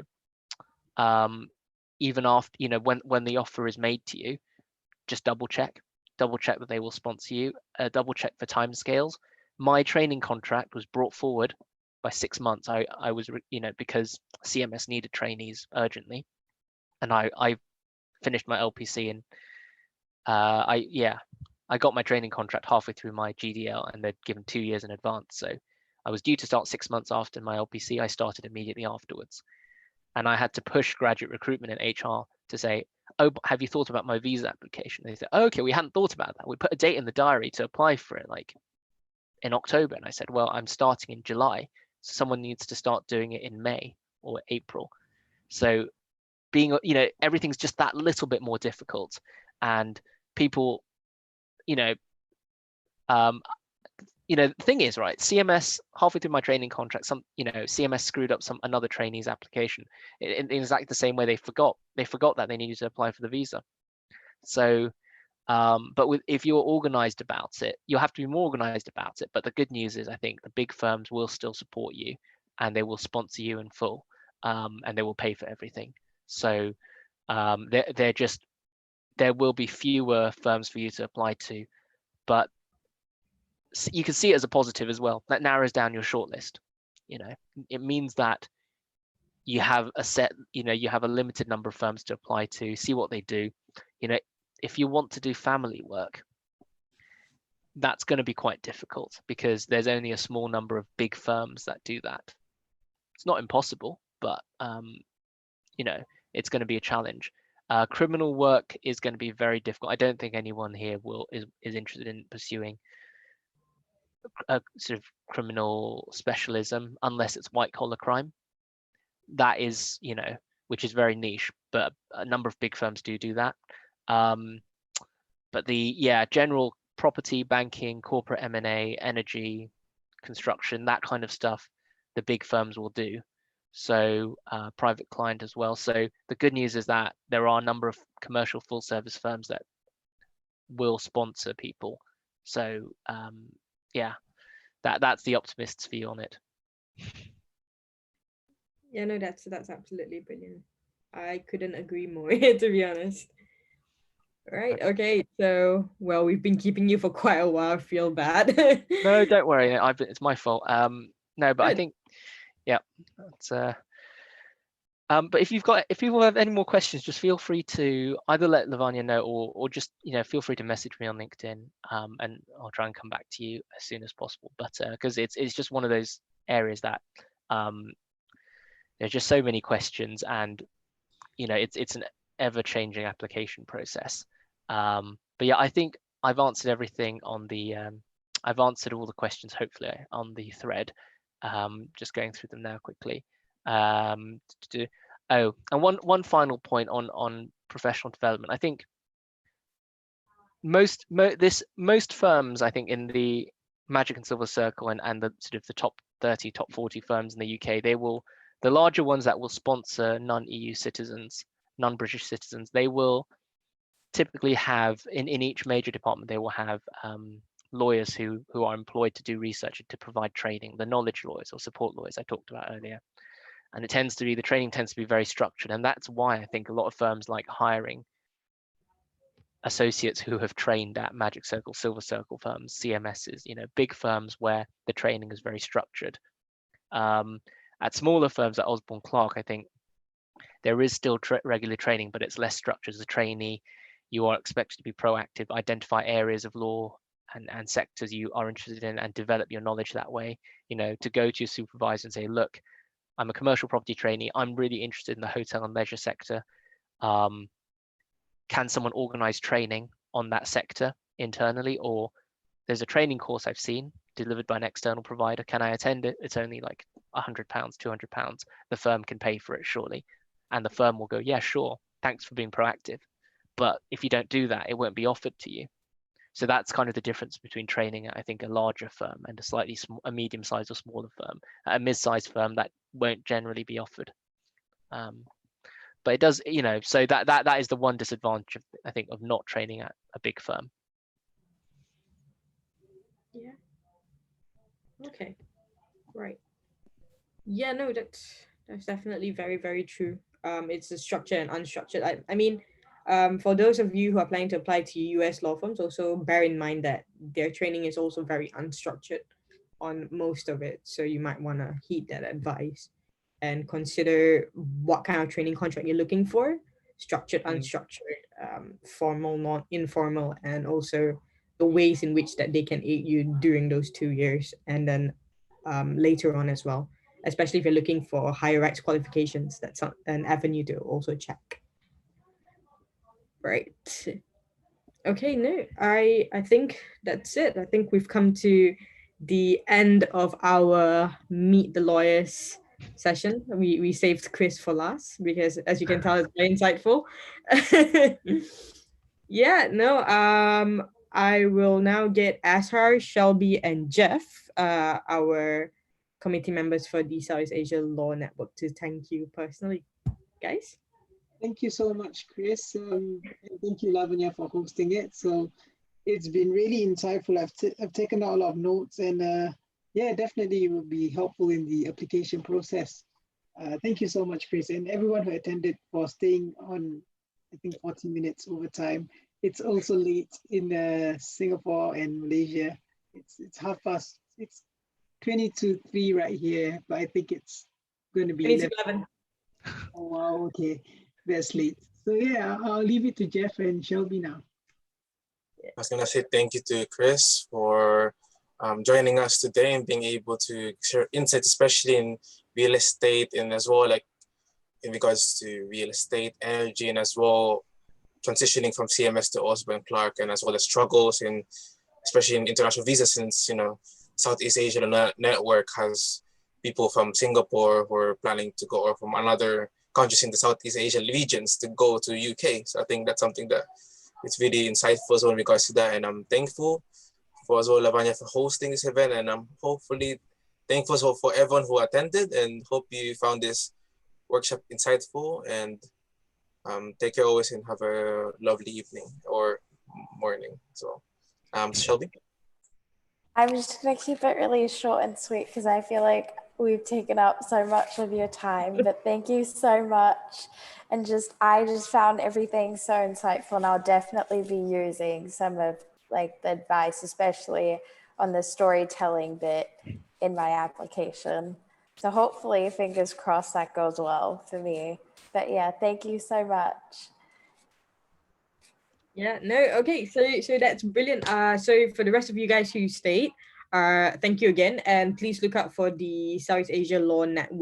even after, you know, when the offer is made to you, just double check. double check that they will sponsor you, double check for timescales. My training contract was brought forward by 6 months. I was, because CMS needed trainees urgently, and I finished my LPC, and I got my training contract halfway through my GDL, and they'd given 2 years in advance. So I was due to start 6 months after my LPC. I started immediately afterwards, and I had to push graduate recruitment and HR to say, oh, have you thought about my visa application? And they said, oh, okay, we hadn't thought about that. We put a date in the diary to apply for it, like in October. And I said, well, I'm starting in July, so someone needs to start doing it in May or April. So being, everything's just that little bit more difficult, and people, the thing is, right, CMS, halfway through my training contract, CMS screwed up another trainee's application in exactly the same way. They forgot that they needed to apply for the visa. So but if you're organized about it, you'll have to be more organized about it. But the good news is, I think the big firms will still support you, and they will sponsor you in full, and they will pay for everything. So there will be fewer firms for you to apply to, but you can see it as a positive as well. That narrows down your shortlist. It means that you have you have a limited number of firms to apply to, see what they do. If you want to do family work, that's going to be quite difficult, because there's only a small number of big firms that do that. It's not impossible, but it's going to be a challenge. Criminal work is going to be very difficult. I don't think anyone here is interested in pursuing a sort of criminal specialism unless it's white collar crime. That is, which is very niche, but a number of big firms do that. But general property, banking, corporate M&A, energy, construction, that kind of stuff, the big firms will do. So private client as well. So the good news is that there are a number of commercial full service firms that will sponsor people. So that's the optimist's view on it. Yeah, no, that's absolutely brilliant. I couldn't agree more, to be honest. Right. Okay. So, well, we've been keeping you for quite a while. I feel bad. No, don't worry. It's my fault. No, but I think, it's but if people have any more questions, just feel free to either let Lavanya know, or just feel free to message me on LinkedIn, and I'll try and come back to you as soon as possible. But because it's just one of those areas that there's just so many questions, and it's an ever-changing application process. But yeah, I think I've answered everything on the I've answered all the questions, hopefully, on the thread. Just going through them now quickly. And one final point on professional development. I think most firms, I think, in the Magic and Silver Circle and the sort of the top 30, top 40 firms in the UK, the larger ones that will sponsor non-EU citizens, non-British citizens, they will typically have in each major department, they will have lawyers who are employed to do research and to provide training, the knowledge lawyers or support lawyers I talked about earlier. And the training tends to be very structured. And that's why I think a lot of firms like hiring associates who have trained at Magic Circle, Silver Circle firms, CMSs, big firms where the training is very structured. At smaller firms at Osborne Clarke, I think there is still regular training, but it's less structured. As a trainee, you are expected to be proactive, identify areas of law and sectors you are interested in, and develop your knowledge that way. To go to your supervisor and say, look, I'm a commercial property trainee. I'm really interested in the hotel and leisure sector. Can someone organize training on that sector internally? Or there's a training course I've seen delivered by an external provider. Can I attend it? It's only like £100, £200. The firm can pay for it, surely. And the firm will go, yeah, sure. Thanks for being proactive. But if you don't do that, it won't be offered to you. So that's kind of the difference between training at, I think, a larger firm and a medium-sized or smaller firm. At a mid-sized firm, that won't generally be offered. But it does, so that is the one disadvantage, I think, of not training at a big firm. Yeah. Okay. Right. Yeah, no, that's definitely very, very true. It's the structure and unstructured. I mean, for those of you who are planning to apply to US law firms, also bear in mind that their training is also very unstructured on most of it. So you might want to heed that advice and consider what kind of training contract you're looking for, structured, unstructured, formal, not informal, and also the ways in which that they can aid you during those 2 years and then later on as well, especially if you're looking for higher rights qualifications. That's an avenue to also check. Right. Okay, no, I think that's it. I think we've come to the end of our Meet the Lawyers session. We saved Chris for last because, as you can tell, it's very insightful. Yeah, no, I will now get Azhar, Shelby, and Jeff, our committee members for the Southeast Asia Law Network, to thank you personally, guys. Thank you so much, Chris. And thank you, Lavanya, for hosting it. So it's been really insightful. I've taken out a lot of notes, and yeah, definitely it will be helpful in the application process. Thank you so much, Chris, and everyone who attended for staying on, I think 40 minutes over time. It's also late in Singapore and Malaysia. It's 3:30. It's 3 right here, but I think it's going to be 11. Oh, wow, okay. That's late. So yeah, I'll leave it to Jeff and Shelby now. I was gonna say thank you to Chris for joining us today and being able to share insights, especially in real estate and as well like in regards to real estate, energy, and as well transitioning from CMS to Osborne Clarke, and as well as struggles in especially in international visas, since Southeast Asia Network has people from Singapore who are planning to go, or from another countries in the Southeast Asian regions to go to UK. So I think that's something that it's really insightful as well in regards to that. And I'm thankful for as well Lavanya for hosting this event, and I'm hopefully thankful for everyone who attended, and hope you found this workshop insightful. And take care always and have a lovely evening or morning. So Shelby? I'm just going to keep it really short and sweet because I feel like we've taken up so much of your time, but thank you so much. And I just found everything so insightful, and I'll definitely be using some of like the advice, especially on the storytelling bit in my application. So hopefully, fingers crossed, that goes well for me. But yeah, thank you so much. Yeah, no, okay, so that's brilliant. So for the rest of you guys who stayed, thank you again, and please look out for the Southeast Asia Law Network